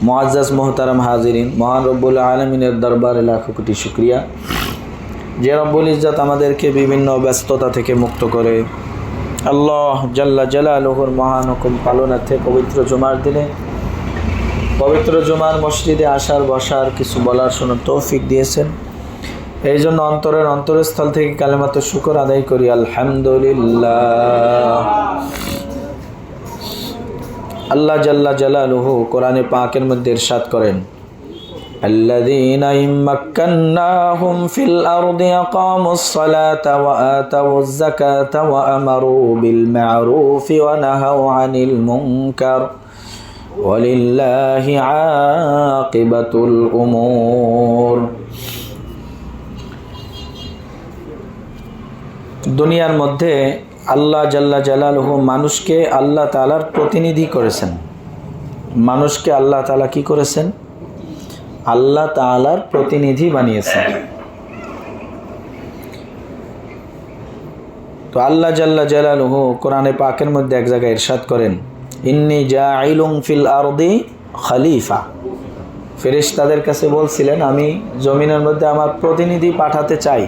মুআজ্জাজ মোহতারাম হাজিরিন, মহান রব্বুল আলমিনের দরবারে লাখো কোটি শুকরিয়া যে রব্বুল ইজ্জত আমাদেরকে বিভিন্ন ব্যস্ততা থেকে মুক্ত করে আল্লাহ জাল্লা জালালুহুর মহান হুকুম পালনার্থে পবিত্র জুমার দিনে পবিত্র জুমার মসজিদে আসার বসার কিছু বলার শোনার তৌফিক দিয়েছেন। এই জন্য অন্তরের অন্তরস্থল থেকে কালেমাতুশ শুকর আদায় করি, আলহামদুলিল্লাহ। আল্লাহ জাল্লা জালালুহু কোরআনে পাকের মধ্যে ইরশাদ করেন, আল্লাযীনা ইম্মাক্কান্নাহুম ফিল আরদি আকামুস সালাতা ওয়া আতাউয যাকাতা ওয়া আমারু বিল মা'রুফি ওয়া নাহাউ আনিল মুনকার ওয়ালিল্লাহি আকিবাতুল উমুর। দুনিয়ার মধ্যে আল্লাহ জাল্লা জালালুহু মানুষকে আল্লাহ তাআলার প্রতিনিধি করেছেন। মানুষকে আল্লাহ তাআলা কি করেছেন? আল্লাহ তাআলার প্রতিনিধি বানিয়েছেন। তো আল্লাহ জাল্লা জালালুহু কোরআনে পাকের মধ্যে এক জায়গায় ইরশাদ করেন, ইন্নী জাঈলুন ফিল আরদি খলিফা। ফেরেশতাদের কাছে বলছিলেন, আমি জমিনের মধ্যে আমার প্রতিনিধি পাঠাতে চাই।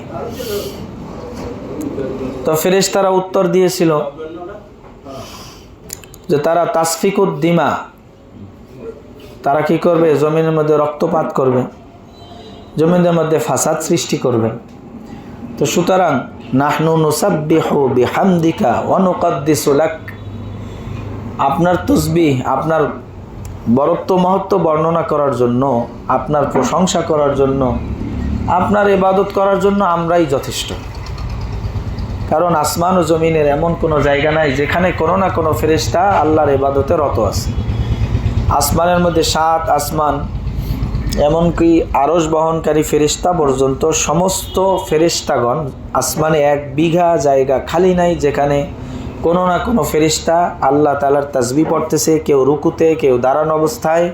তো ফেরেশতারা উত্তর দিয়েছিল যে তারা তাসফিকুদ দিমা, তারা কি করবে? জমিনের মধ্যে রক্তপাত করবে, জমিনের মধ্যে ফাসাদ সৃষ্টি করবে। তো সুতরাং নাহনু নুসাব্বিহু বিহামদিকা ওয়া নুকদ্দিসু লাক, আপনার তাসবিহ, আপনার বরত্ব মহত্ব বর্ণনা করার জন্য, আপনার প্রশংসা করার জন্য, আপনার ইবাদত করার জন্য আমরাই যথেষ্ট। কারণ আসমান ও জমিনের এমন কোনো জায়গা নাই যেখানে কোনো না কোনো ফেরেশতা আল্লাহর ইবাদতে রত আছে। আসমানের মধ্যে 7 আসমান, এমনকি আরশ বহনকারী ফেরেশতা পর্যন্ত সমস্ত ফেরেশতাগণ আসমানে 1 বিঘা জায়গা খালি নাই যেখানে কোনো না কোনো ফেরেশতা আল্লাহ তাআলার তাসবিহ পড়তেছে, কেউ রুকুতে, কেউ দাঁড়ানো অবস্থায়,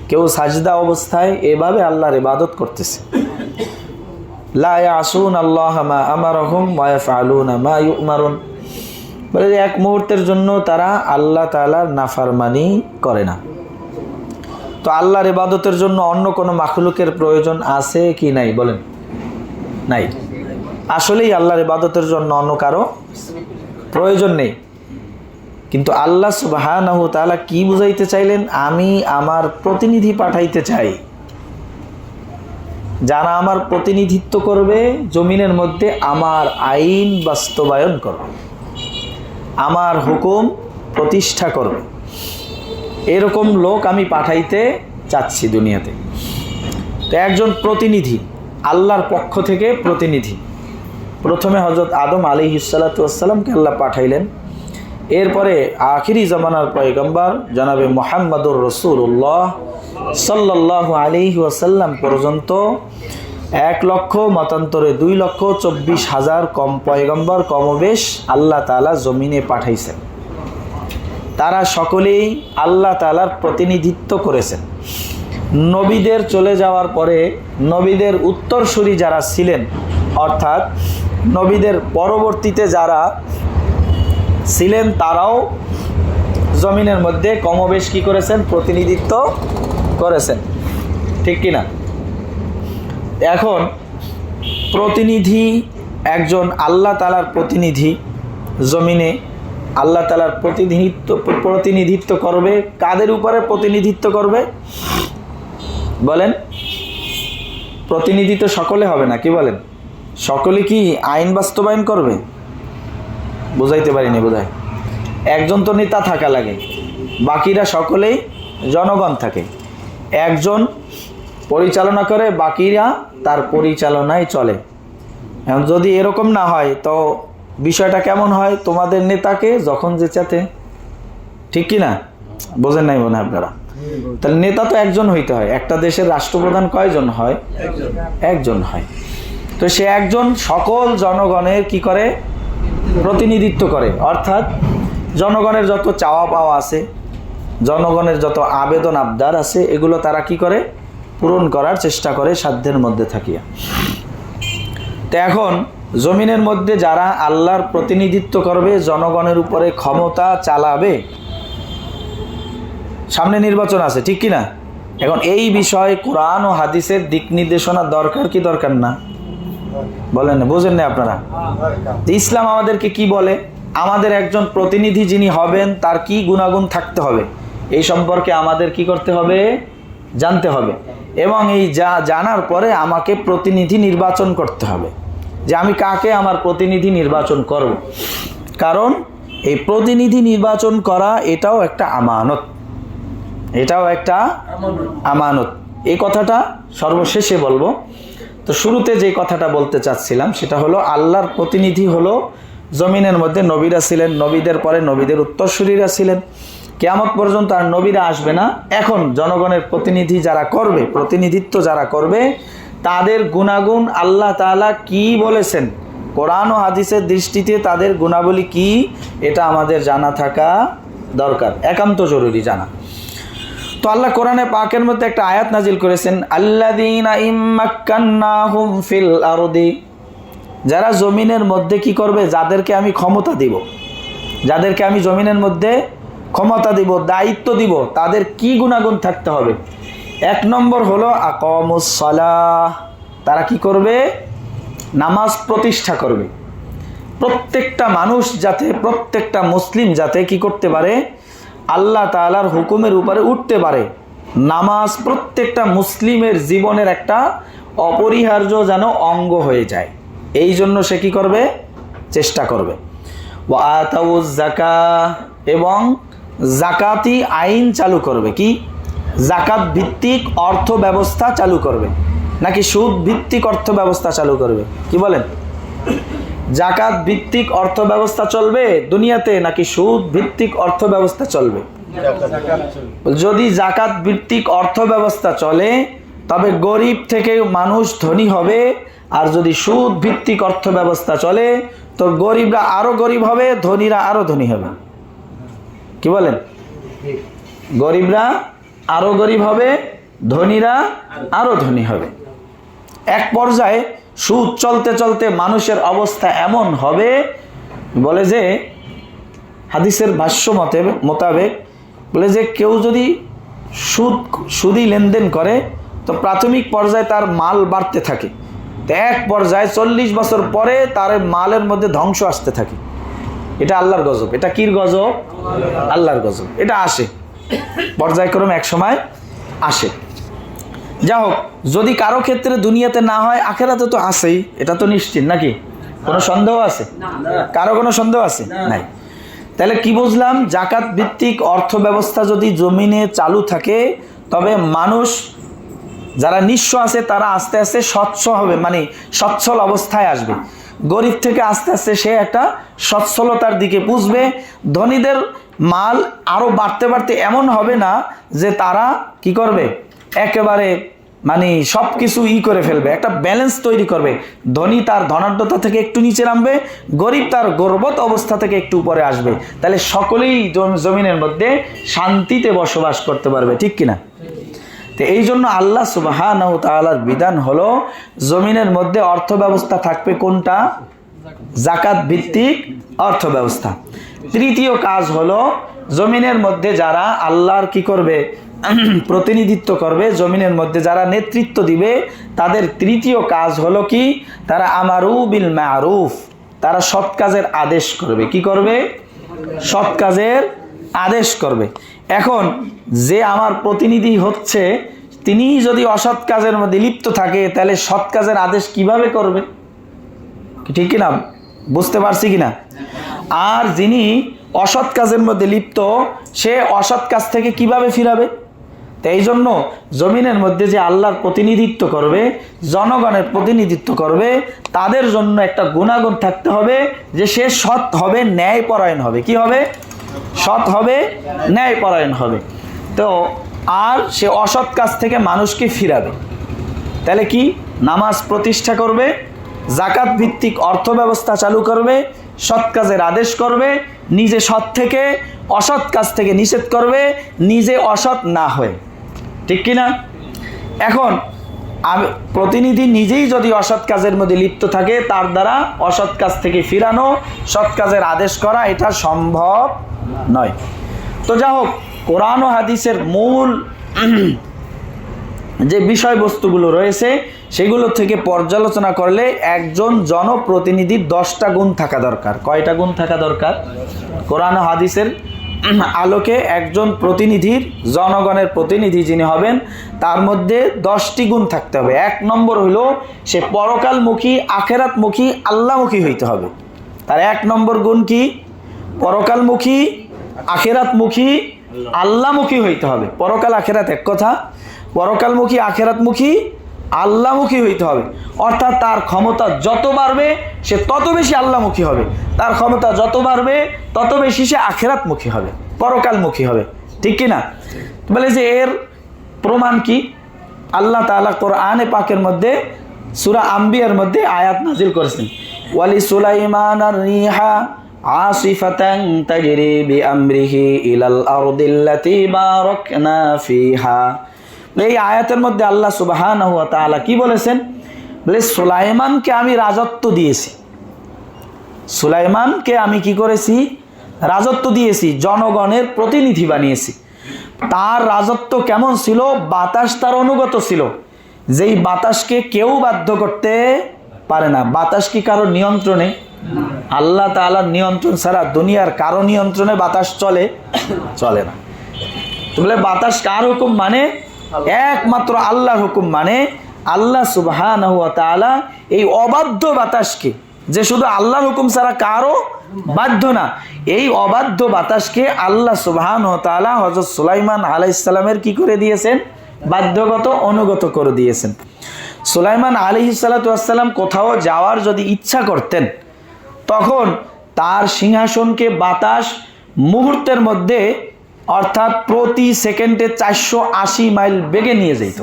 কেউ সাজদা অবস্থায়, এভাবে আল্লাহর ইবাদত করতেছে। লা ইয়াসুন আল্লাহ মা আমারহুম ওয়া ইয়াফআলুনা মা ইউমারুন, বলে এক মুহূর্তের জন্য তারা আল্লাহ তাআলার নাফরমানি করে না। তো আল্লাহর ইবাদতের জন্য অন্য কোনো মাখলুকের প্রয়োজন আছে কি নাই? বলেন, নাই। আসলেই আল্লাহর ইবাদতের জন্য অন্য কারো প্রয়োজন নেই। কিন্তু আল্লাহ সুবহানাহু ওয়া তাআলা কি বুঝাইতে চাইলেন? আমি আমার প্রতিনিধি পাঠাইতে চাই, যারা আমার প্রতিনিধিত্ব করবে, জমিনের মধ্যে আমার আইন বাস্তবায়ন করবে, আমার হুকুম প্রতিষ্ঠা করবে, এরকম লোক আমি পাঠাইতে চাচ্ছি দুনিয়াতে। তো একজন প্রতিনিধি, আল্লাহর পক্ষ থেকে প্রতিনিধি, প্রথমে হযরত আদম আলাইহিস সালাতু ওয়াস সালামকে আল্লাহ পাঠাইলেন। এরপরে আখিরি জামানার পয়গম্বর জনাবে মুহাম্মদুর রাসূলুল্লাহ সাল্লাল্লাহু আলাইহি ওয়াসাল্লাম পর্যন্ত 1 লক্ষ মতান্তরে 2,24,000 কম পয়গম্বর কমবেশ আল্লাহ তাআলা জমিনে পাঠাইছেন। তারা সকলেই আল্লাহ তাআলার প্রতিনিধিত্ব করেছেন। নবীদের চলে যাওয়ার পরে নবীদের উত্তরসূরি যারা ছিলেন, অর্থাৎ নবীদের পরবর্তীতে যারা ছিলেন, তারাও জমিনের মধ্যে কমবেশ কি করেছেন? প্রতিনিধিত্ব করেছেন, ঠিক কিনা? এখন প্রতিনিধি, একজন আল্লাহ তাআলার প্রতিনিধি জমিনে আল্লাহ তাআলার প্রতিনিধিত্ব করবে। কাদের উপরে প্রতিনিধিত্ব করবে? বলেন, প্রতিনিধিত্ব সকলে হবে না, কি বলেন? সকলে কি আইন বাস্তবায়ন করবে? বুঝাইতে পারিনি বোধহয়। একজন তো নেতা থাকা লাগে, বাকিরা সকলেই জনগণ থাকে। একজন পরিচালনা করে, বাকিরা তার পরিচালনায় চলে। এখন যদি এরকম না হয় তো বিষয়টা কেমন হয়? তোমাদের নেতাকে যখন যে চাতে, ঠিক কি না? বোঝেন নাই মনে হয় আপনারা? তাহলে নেতা তো একজন হইতে হয়। একটা দেশের রাষ্ট্রপ্রধান কয়জন হয়? একজন হয়। তো সে একজন সকল জনগণের কি করে? প্রতিনিধিত্ব করে। অর্থাৎ জনগণের যত চাওয়া পাওয়া আছে, জনগণের যত আবেদন আবদার আছে, এগুলো তারা কি করে? পূরণ করার চেষ্টা করে সাধ্যের মধ্যে থাকিয়া। তো এখন জমিনের মধ্যে যারা আল্লাহর প্রতিনিধিত্ব করবে, জনগণের উপরে ক্ষমতা চালাবে, সামনে নির্বাচন আছে, ঠিক কিনা? এখন এই বিষয়ে কোরআন ও হাদিসের দিক নির্দেশনা দরকার কি দরকার না? বলেন না, বুঝেন না আপনারা? ইসলাম আমাদেরকে কি বলে? আমাদের একজন প্রতিনিধি যিনি হবেন তার কি গুণাগুণ থাকতে হবে এই সম্পর্কে আমাদের কি করতে হবে? জানতে হবে। এবং এই জানার পরে আমাকে প্রতিনিধি নির্বাচন করতে হবে, যে আমি কাকে আমার প্রতিনিধি নির্বাচন করব। কারণ এই প্রতিনিধি নির্বাচন করা এটাও একটা আমানত, এটাও একটা আমানত। এই কথাটা সর্বশেষে বলবো। তো শুরুতে যে কথাটা বলতে চাচ্ছিলাম সেটা হলো, আল্লাহর প্রতিনিধি হলো জমিনের মধ্যে নবীরা ছিলেন, নবীদের পরে নবীদের উত্তরসূরিরা ছিলেন, কিয়ামত পর্যন্ত আর নবীরা আসবে না। এখন জনগণের প্রতিনিধি যারা করবে, প্রতিনিধিত্ব যারা করবে, তাদের গুণাগুণ আল্লাহ তাআলা কি বলেছেন, কোরআন ও হাদিসের দৃষ্টিতে তাদের গুণাবলী কি, এটা আমাদের জানা থাকা দরকার, একান্ত জরুরি জানা। তো আল্লাহ কোরআনে পাকের মধ্যে একটা আয়াত নাজিল করেছেন, আল্লাযীনা ইম্মাক্কান্নাহুম ফিল আরদি, যারা জমিনের মধ্যে কি করবে, যাদেরকে আমি ক্ষমতা দিব, যাদেরকে আমি জমিনের মধ্যে ক্ষমতা দিব, দায়িত্ব দিব, তাদের কি গুণাগুণ থাকতে হবে? 1 নম্বর হলো আকামুস সালাহ, তারা কি করবে? নামাজ প্রতিষ্ঠা করবে। প্রত্যেকটা মানুষ যাতে, প্রত্যেকটা মুসলিম যাতে কি করতে পারে? আল্লাহ তাআলার হুকুমের উপরে উঠতে পারে। নামাজ প্রত্যেকটা মুসলিমের জীবনের একটা অপরিহার্য যেন অঙ্গ হয়ে যায়, এই জন্য সে কি করবে? চেষ্টা করবে। ওয়া আতাউজ যাকাহ, এবং জাকাতি আইন চালু করবে। কি? জাকাত ভিত্তিক অর্থ ব্যবস্থা চালু করবে, নাকি সুদ ভিত্তিক অর্থ ব্যবস্থা চালু করবে? কি বলেন? জাকাত ভিত্তিক অর্থ ব্যবস্থা চলবে দুনিয়াতে, নাকি সুদ ভিত্তিক অর্থ ব্যবস্থা চলবে? যদি জাকাত ভিত্তিক অর্থ ব্যবস্থা চলে তবে গরিব থেকে মানুষ ধনী হবে, আর যদি সুদ ভিত্তিক অর্থ ব্যবস্থা চলে তো গরিবরা আরো গরিব হবে, ধনীরা আরো ধনী হবে। কি বলেন? গরিবরা আরো গরিব হবে, ধনীরা আরো ধনী হবে। এক পর্যায়ে সুদ চলতে চলতে মানুষের অবস্থা এমন হবে, বলে যে হাদিসের ভাষ্য মোতাবেক বলে যে কেউ যদি সুদি লেনদেন করে তো প্রাথমিক পর্যায়ে তার মাল বাড়তে থাকে, তো এক পর্যায়ে 40 বছর পরে তার মালের মধ্যে ধ্বংস আসতে থাকে। এটা আল্লাহর গজব। এটা কির গজব? আল্লাহর গজব। এটা আসে পর্যায়ক্রমে, এক সময় আসে। যা হোক, যদি কারো ক্ষেত্রে দুনিয়াতে না হয়, আখেরাতে তো আসেই, এটা তো নিশ্চিত, নাকি? কোনো সন্দেহ আছে? কারো কোনো সন্দেহ আছে? নাই। তাহলে কি বুঝলাম? জাকাত ভিত্তিক অর্থ ব্যবস্থা যদি জমিনে চালু থাকে তবে মানুষ যারা নিঃস্ব আছে তারা আস্তে আস্তে স্বচ্ছ হবে, মানে সচ্ছল অবস্থায় আসবে। গরিব থেকে আস্তে আস্তে সে একটা সচ্ছলতার দিকে বুঝবে। ধনীদের মাল আরো বাড়তে বাড়তে এমন হবে না যে তারা কি করবে, একেবারে মানে সব কিছু করে ফেলবে, একটা ব্যালেন্স তৈরি করবে। ধনী তার ধনাঢ্যতা থেকে একটু নিচে নামবে, গরিব তার গর্বত অবস্থা থেকে একটু উপরে আসবে। তাহলে সকলেই জমিনের মধ্যে শান্তিতে বসবাস করতে পারবে, ঠিক কিনা? তো এই জন্য আল্লাহ সুবহানাহু ওয়া তাআলার বিধান হলো জমিনের মধ্যে অর্থ ব্যবস্থা থাকবে কোনটা? জাকাত ভিত্তিক অর্থ ব্যবস্থা। তৃতীয় কাজ হলো জমিনের মধ্যে যারা আল্লাহর কি করবে? প্রতিনিধিত্ব করবে, জমিনের মধ্যে যারা নেতৃত্ব দিবে, তাদের তৃতীয় কাজ হলো কি? তারা আমারু বিল মারুফ, তারা সৎ কাজের আদেশ করবে। কি করবে? সৎ কাজের আদেশ করবে। এখন যে আমার প্রতিনিধি হচ্ছে তিনি যদি অসৎ কাজের মধ্যে লিপ্ত থাকে তাহলে সৎ কাজের আদেশ কিভাবে করবে? ঠিক কিনা? বুঝতে পারছি কিনা? আর যিনি অসৎ কাজের মধ্যে লিপ্ত সে অসৎ কাজ থেকে কিভাবে ফিরাবে? তো এই জন্য জমিনের মধ্যে যে আল্লাহর প্রতিনিধিত্ব করবে, জনগণের প্রতিনিধিত্ব করবে, তাদের জন্য একটা গুণাগুণ থাকতে হবে যে সে সৎ হবে, ন্যায়পরায়ণ হবে। কি হবে? সৎ হবে, ন্যায়পরায়ণ হবে। তো আর সে অসৎ কাজ থেকে মানুষকে ফিরাবে। তাহলে কি? নামাজ প্রতিষ্ঠা করবে, জাকাত ভিত্তিক অর্থ ব্যবস্থা চালু করবে, সৎ কাজের আদেশ করবে, নিজে সৎ থেকে অসৎ কাজ থেকে নিষেধ করবে, নিজে অসৎ না হয়ে। ঠিক কিনা? এখন প্রতিনিধি নিজেই যদি অসৎ কাজের মধ্যে লিপ্ত থাকে, তার দ্বারা অসৎ কাজ থেকে ফিরানো, সৎ কাজের আদেশ করা এটা সম্ভব নয়। তো যা হোক, কোরআন ও হাদিসের মূল যে বিষয়বস্তুগুলো রয়েছে সেগুলো থেকে পর্যালোচনা করলে একজন জনপ্রতিনিধির 10টা গুণ থাকা দরকার। কয়টা গুণ থাকা দরকার? কোরআন ও হাদিসের আলোকে একজন প্রতিনিধির, জনগণের প্রতিনিধি যিনি হবেন, তার মধ্যে 10টি গুণ থাকতে হবে। 1 নম্বর হলো সে পরকালমুখী, আখেরাতমুখী, আল্লাহমুখী হইতে হবে। তার 1 নম্বর গুণ কি? পরকালমুখী, আখেরাতমুখী, আল্লাহমুখী হইতে হবে। পরকাল আখেরাত এক কথা, পরকালমুখী, আখেরাতমুখী, আল্লাহমুখী হইতে হবে। অর্থাৎ তার ক্ষমতা যত বাড়বে সে তত বেশি আল্লাহমুখী হবে, তার ক্ষমতা যত বাড়বে তত বেশি সে আখেরাতমুখী হবে, পরকালমুখী হবে। ঠিক কি না? বলে যে এর প্রমাণ কি? আল্লাহ তাআলা কোরআনে পাকের মধ্যে সূরা আম্বিয়ার মধ্যে আয়াত নাজিল করেছেন, ওয়ালি সুলাইমানার রিহা আসিফাতান তাজরি বিআমরিহি ইলাল আরদিল্লাতি বারাকনা ফিহা। এই আয়াতের মধ্যে আল্লাহ সুবহানাহু ওয়া তাআলা কি বলেছেন? বলে সুলাইমানকে আমি রাজত্ব দিয়েছি। সুলাইমানকে আমি কি করেছি? রাজত্ব দিয়েছি, জনগণের প্রতিনিধি বানিয়েছি। তার রাজত্ব কেমন ছিল? বাতাস তার অনুগত ছিল, যেই বাতাসকে কেউ বাধ্য করতে পারে না। বাতাস কি কারো নিয়ন্ত্রণে? আল্লাহ তাআলার নিয়ন্ত্রণ ছাড়া দুনিয়ার কারো নিয়ন্ত্রণে বাতাস চলে? চলে না। তো বলে বাতাস কার হুকুম মানে? একমাত্র আল্লাহর হুকুম মানে। আল্লাহ সুবহানাহু ওয়া তাআলা এই অবাধ্য বাতাসকে, যে শুধু আল্লাহর হুকুম ছাড়া কারো বাধ্য না, এই অবাধ্য বাতাসকে আল্লাহ সুবহানাহু ওয়া তাআলা হযরত সুলাইমান আলাইহিস সালামের কি করে দিয়েছেন? বাধ্যগত, অনুগত করে দিয়েছেন। সুলাইমান আলাইহিস সালাতু ওয়াস সালাম কোথাও যাওয়ার যদি ইচ্ছা করতেন, তখন তার সিংহাসনকে বাতাস মুহূর্তের মধ্যে, অর্থাৎ প্রতি সেকেন্ডে 480 মাইল বেগে নিয়ে যেত।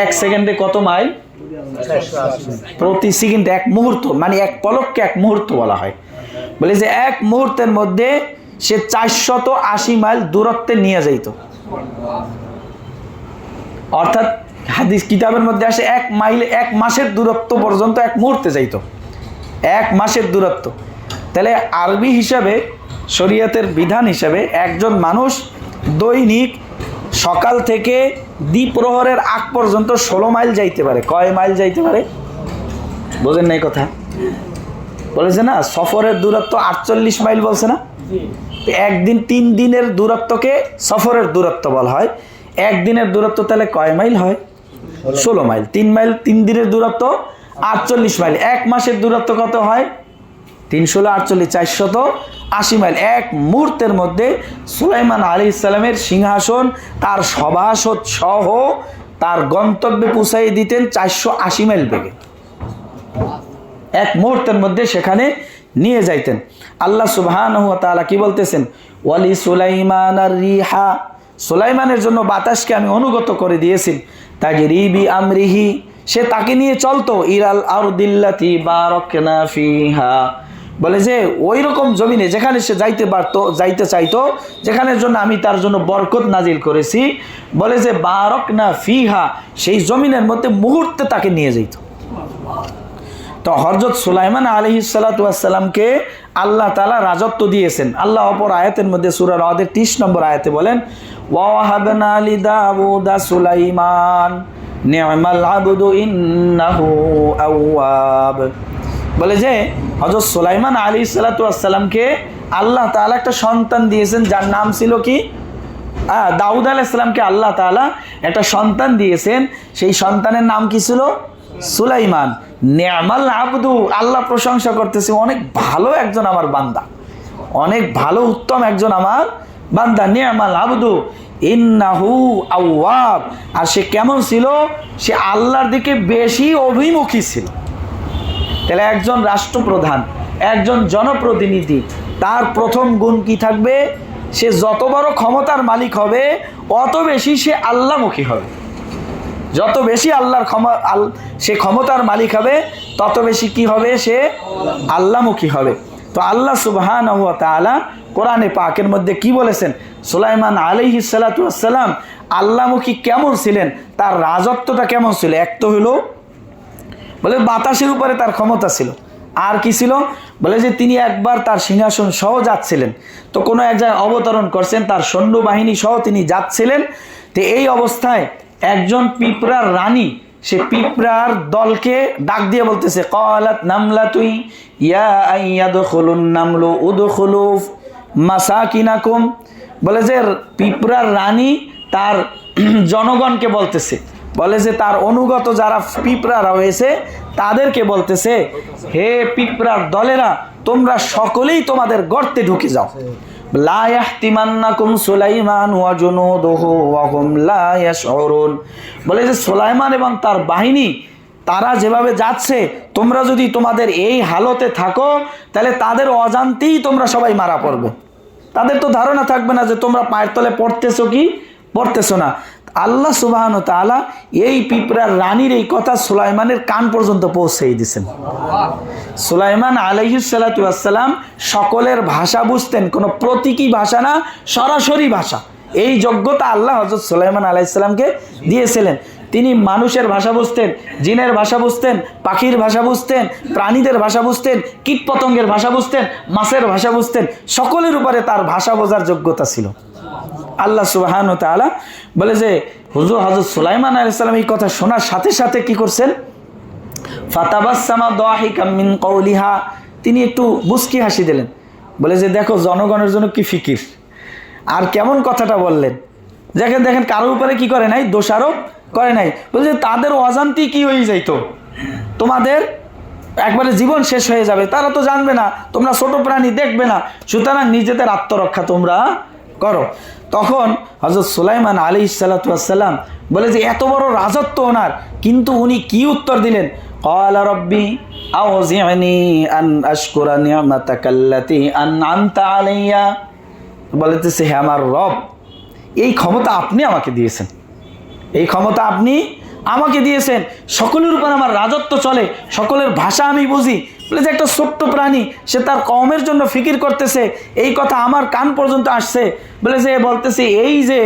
1 সেকেন্ডে কত মাইল? প্রতি সেকেন্ডে 1 মুহূর্ত, মানে 1 পলককে 1 মুহূর্ত বলা হয়। বলে যে 1 মুহূর্তের মধ্যে সে 480 মাইল দূরত্বে নিয়ে যাইত। অর্থাৎ হাদিস কিতাবের মধ্যে আসে 1 মাইল 1 মাসের দূরত্ব পর্যন্ত 1 মুহূর্তে যাইত। 1 মাসের দূরত্ব। তাহলে আরবি হিসাবে, শরীয়তের বিধান হিসাবে একজন মানুষ দৈনিক সকাল থেকে দ্বিপ্রহরের আগ পর্যন্ত 16 মাইল যাইতে পারে। কয় মাইল যাইতে পারে? বোঝেন নাই কথা? বলেছে না সফরের দূরত্ব 48 মাইল বলছে না? একদিন 3 দিনের দূরত্বকে সফরের দূরত্ব বলা হয়। একদিনের দূরত্ব তাহলে কয় মাইল হয়? 16 মাইল। 3 মাইল 3 দিনের দূরত্ব 48 মাইল। 1 মাসের দূরত্ব কত হয়? 3 16 48, 480 মাইল। 1 মুহূর্তের মধ্যে সুলাইমান আলাইহিস সালামের সিংহাসন তার সভাসদ সহ তার গন্তব্যে পৌঁছাই দিতেন 480 মাইল বেগে। 1 মুহূর্তের মধ্যে সেখানে নিয়ে যাইতেন। আল্লাহ সুবহানাহু ওয়া তাআলা কি বলতেছেন? ওয়ালি সুলাইমানার রিহা, সুলাইমানের জন্য বাতাসকে আমি অনুগত করে দিয়েছি। তাজরি বিআমরিহি, সে তাকে নিয়ে চলতো, ইলাল আরদিল্লাতি বারাকনা ফিহা। বলে যে ওই রকম জমিনে যেখানে সে যাইতে চাইতো, যেখানের জন্য আমি তার জন্য বরকত নাজিল করেছি। বলে যে বারাকনা ফিহা, সেই জমিনের মধ্যে মুহূর্তে তাকে নিয়ে যেত। তো হযরত সুলাইমান আলাইহিস সালাতু ওয়াস সালামকে আল্লাহ তাআলা রাজত্ব দিয়েছেন। আল্লাহ অপর আয়াতের মধ্যে সূরা রাদের 30 নম্বর আয়াতে বলেন, ওয়া ওয়াহাবনা লি দাউদা সুলাইমান নি'মাল আবদু ইন্নাহু আওয়াব। বলে যে হযরত সুলাইমান আলাইহিস সালাতু ওয়াস সালামকে আল্লাহ তাআলা একটা সন্তান দিয়েছেন, যার নাম ছিল কি? দাউদ আলাইহিস সালামকে আল্লাহ তাআলা একটা সন্তান দিয়েছেন। সেই সন্তানের নাম কি ছিল? সুলাইমান। নি'মাল আবদু, আল্লাহ প্রশংসা করতেছে, অনেক ভালো একজন আমার বান্দা, অনেক ভালো উত্তম একজন আমার বান্দা। নি'মাল আবদু ইন্নাহু আওয়াব। আর সে কেমন ছিল? সে আল্লাহর দিকে বেশি অভিমুখী ছিল। তাহলে একজন রাষ্ট্রপ্রধান, একজন জনপ্রতিনিধি, তার প্রথম গুণ কি থাকবে? সে যত বড় ক্ষমতার মালিক হবে অত বেশি সে আল্লাহমুখী হবে। যত বেশি আল্লাহর সে ক্ষমতার মালিক হবে তত বেশি কি হবে? সে আল্লাহমুখী হবে। তো আল্লাহ সুবহানাহু ওয়া তাআলা কোরআনে পাকের মধ্যে কি বলেছেন? সুলাইমান আলাইহিস সালাতু ওয়াস সালাম আল্লাহমুখী কেমন ছিলেন, তার রাজত্বটা কেমন ছিল? এক তো হলো বলে বাতাসের উপরে তার ক্ষমতা ছিল। আর কি ছিল? বলে যে তিনি একবার তার সিংহাসন সহ যাচ্ছিলেন, তো কোনো এক জায়গায় অবতরণ করছেন, তার সৈন্যবাহিনী সহ তিনি যাচ্ছিলেন। তো এই অবস্থায় একজন পিঁপড়ার রানী সে পিঁপড়ার দলকে ডাক দিয়ে বলতেছে, ক্বালাত নামলাতুই ইয়া আইয়াদখুলুন নামলু উদখুলু মাসাকিনাকুম। বলে যে পিঁপড়ার রানী তার জনগণকে বলতেছে, বলে যে তার অনুগত যারা পিঁপড়ারা হয়েছে তাদেরকে বলতেছে, হে পিঁপড়ার দলেরা, তোমরা সকলেই তোমাদের গর্তে ঢুকে যাও। লা ইয়াহতিমান্নাকুম সুলাইমান ওয়া জুনুদুহু ওয়া হুম লা ইয়াশউরুন। বলে যে সুলাইমান এবং তার বাহিনী তারা যেভাবে যাচ্ছে, তোমরা যদি তোমাদের এই হালতে থাকো তাহলে তাদের অজান্তেই তোমরা সবাই মারা পড়বে। তাদের তো ধারণা থাকবে না যে তোমরা পায়ের তলে পড়তেছো কি পড়তেছো না। আল্লাহ সুবহানাহু ওয়া তাআলা এই পিঁপড়ার রানীর এই কথা সুলাইমানের কান পর্যন্ত পৌঁছেই দিয়েছেন। সুলাইমান আলাইহিস সালাতু ওয়াস সালাম সকলের ভাষা বুঝতেন, কোনো প্রতীকী ভাষা না, সরাসরি ভাষা। এই যোগ্যতা আল্লাহ হযরত সুলাইমান আলাইহিস সালামকে দিয়েছিলেন। তিনি মানুষের ভাষা বুঝতেন, জিনের ভাষা বুঝতেন, পাখির ভাষা বুঝতেন, প্রাণীদের ভাষা বুঝতেন, কীটপতঙ্গের ভাষা বুঝতেন, মাছের ভাষা বুঝতেন। সকলের উপরে তার ভাষা বোঝার যোগ্যতা ছিল। আল্লাহ সুবহানাহু ওয়া তাআলা বলে যে হুজুর হযরত সুলাইমান আলাইহিস সালাম এই কথা শোনার সাথে সাথে কি করছেন, ফাতাবাসসামা দাহিকাম মিন কওলিহা, তিনি একটু মুস্কি হাসি দিলেন। বলে যে দেখো জনগণের জন্য কি ফিকির, আর কেমন কথাটা বললেন। দেখেন দেখেন কারোর উপরে কি করে নাই, দোষারোপ করে নাই। বলে যে তাদের অজান্তেই কি হয়ে যাইতো, তোমাদের একবারে জীবন শেষ হয়ে যাবে, তারা তো জানবে না, তোমরা ছোট প্রাণী দেখবে না, সুতরাং নিজেদের আত্মরক্ষা তোমরা করো। তখন হযরত সুলাইমান আলাইহিস সালাতু ওয়াস সালাম বলে যে এত বড় রাজত্ব ওনার, কিন্তু উনি কি উত্তর দিলেন, ক্বালা রাব্বি আউযি'নি আন আশকুরা নি'মাতাকাল্লাতী আন'আমতা আলাইয়া। বলতেছে হে আমার রব, এই ক্ষমতা আপনি আমাকে দিয়েছেন, এই ক্ষমতা আপনি আমাকে দিয়েছেন, সকলের উপর আমার রাজত্ব চলে, সকলের ভাষা আমি বুঝি। বলে যে একটা ছোট্ট প্রাণী সে তার কওমের জন্য ফিকির করতেছে, এই কথা আমার কান পর্যন্ত আসছে। বলে যে বলতেছে এই যে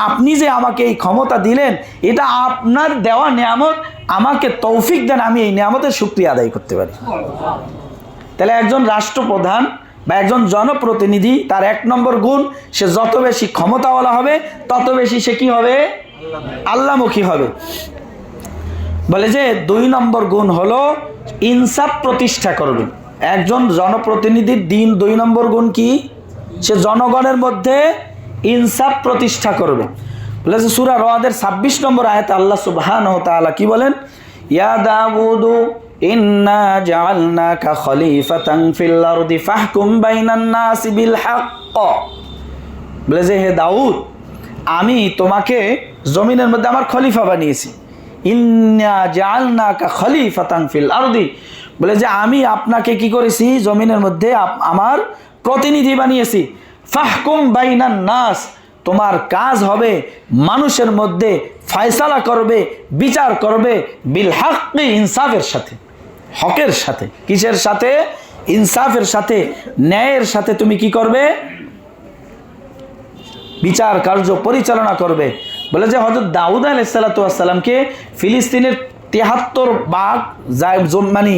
আপনি যে আমাকে এই ক্ষমতা দিলেন, এটা আপনার দেওয়া নিয়ামত, আমাকে তৌফিক দেন আমি এই নিয়ামতের শুকরিয়া আদায় করতে পারি। তাহলে একজন রাষ্ট্রপ্রধান বা একজন জনপ্রতিনিধি তার এক নম্বর গুণ, সে যত বেশি ক্ষমতাওয়ালা হবে তত বেশি সে কি হবে, আল্লাহমুখী হবে। বলে যে 2 নম্বর গুণ হলো ইনসাফ প্রতিষ্ঠা করবে। একজন জনপ্রতিনিধির 2 নম্বর গুণ কি, সে জনগণের মধ্যে ইনসাফ প্রতিষ্ঠা করবে। বলে যে সূরা রদের 26 নম্বর আয়াতে আল্লাহ সুবহানাহু ওয়া তাআলা কি বলেন, ইয়া দাউদু ইন্না জাআলনাকা খলিফাতান ফিল আরদি ফাহকুম বাইনান নাসি বিল হক। বলে যে হে দাউদ, আমি তোমাকে জমিনের মধ্যে আমার খলিফা বানিয়েছি। ইন্না জাআলনাকা খলিফাতান ফিল আরদি, বলে যে আমি আপনাকে কি করেছি, জমিনের মধ্যে আমার প্রতিনিধি বানিয়েছি। ফাহকুম বাইনান নাস, তোমার কাজ হবে মানুষের মধ্যে ফয়সালা করবে, বিচার করবে, বিল হক, ইনসাফের সাথে, হকের সাথে। কিসের সাথে, ইনসাফের সাথে, ন্যায়ের সাথে তুমি কি করবে, বিচার কার্য পরিচালনা করবে। বলে যে হযরত দাউদ আলাইহিস সালাতু ওয়াস সালামকে ফিলিস্তিনের 73 ভাগ মানে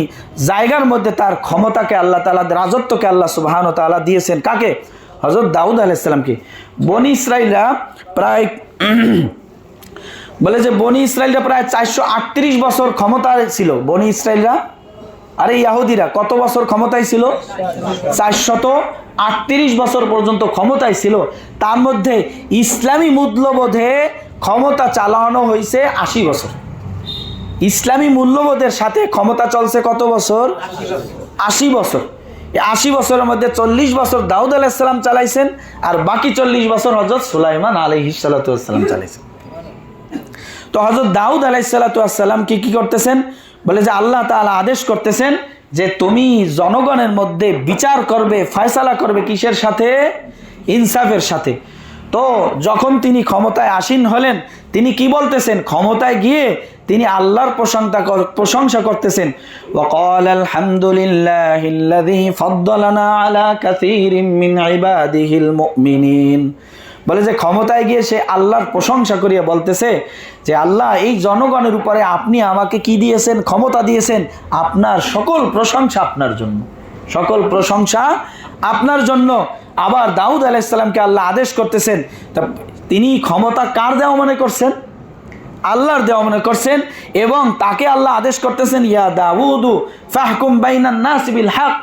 জায়গার মধ্যে তার ক্ষমতাকে আল্লাহ তাআলা, রাজত্বকে আল্লাহ সুবহানাহু ওয়া তাআলা দিয়েছেন কাকে, হযরত দাউদ আলাইহিস সালামকে। বনি ইসরাইলরা প্রায় বলে যে বনি ইসরাইলরা প্রায় 438 বছর ক্ষমতায় ছিল। বনি ইসরাইলরা, আরে ইহুদিরা কত বছর ক্ষমতায় ছিল, 438 বছর পর্যন্ত ক্ষমতায় ছিল। তার মধ্যে ইসলামী মূল্যবোধে ক্ষমতা চালানো হয়েছে 80 বছর। ইসলামী মূল্যবোধের সাথে ক্ষমতা চলছে কত বছর, 80 বছর। এই 80 বছরের মধ্যে 40 বছর দাউদ আলাইহিস সালাম চালাইছেন, আর বাকি 40 বছর হযরত সুলাইমান আলাইহিস সালাতু ওয়াস সালাম চালাইছেন। তো হযরত দাউদ আলাইহিস সালাতু ওয়াস সালাম কি করতেছেন, বলে যে আল্লাহ তাআলা আদেশ করতেছেন যে তুমি জনগণের মধ্যে বিচার করবে, ফয়সালা করবে, কিসের সাথে, ইনসাফের সাথে। তো যখন তিনি ক্ষমতায় আসীন হলেন, তিনি কি বলতেছেন, ক্ষমতায় গিয়ে তিনি আল্লাহর প্রশংসা করতেছেন, ওয়াকাল আলহামদুলিল্লাহিল্লাযী ফাদ্দালানা আলা কাসীরিম মিন ইবাদিহিল মুমিনিন। বলে যে ক্ষমতায় গিয়ে সে আল্লাহর প্রশংসা করিয়া বলতেছে যে আল্লাহ, এই জনগণের উপরে আপনি আমাকে কি দিয়েছেন, ক্ষমতা দিয়েছেন, আপনার সকল প্রশংসা আপনার জন্য, সকল প্রশংসা আপনার জন্য। আবার দাউদ আলাইহিস সালামকে আল্লাহ আদেশ করতেছেন, তা তিনি ক্ষমতা কার দেওয়া মনে করছেন, আল্লাহর দেওয়া মনে করছেন এবং তাকে আল্লাহ আদেশ করতেছেন, ইয়া দাউদু ফাহকুম বাইনান নাস বিল হক,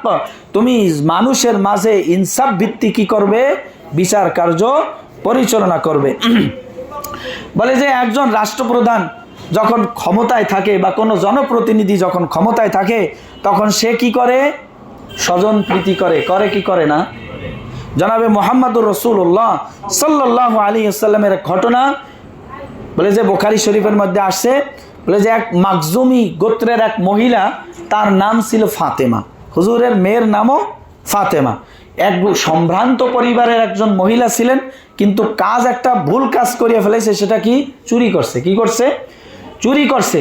তুমি মানুষের মাঝে ইনসাফ ভিত্তিক কি করবে, বিচার কার্য পরিচালনা করবে। বলে যে একজন রাষ্ট্রপ্রধান যখন ক্ষমতায় থাকে বা কোনো জনপ্রতিনিধি যখন ক্ষমতায় থাকে তখন সে কি করে, স্বজন প্রীতি করে, করে কি করে না? জনাবে মুহাম্মদুর রাসূলুল্লাহ সাল্লাল্লাহু আলাইহি ওয়াসাল্লামের ঘটনা বলে যে বুখারী শরীফের মধ্যে আসছে, বলে যে এক মাকজুমি গোত্রের এক মহিলা, তার নাম ছিল ফাতেমা, হুজুরের মেয়ের নামও ফাতেমা। এক সম্ভ্রান্ত পরিবারের একজন মহিলা ছিলেন, কিন্তু কাজ একটা ভুল কাজ করিয়া ফেলেছে, সেটা কি, চুরি করছে। কি করছে? চুরি করছে।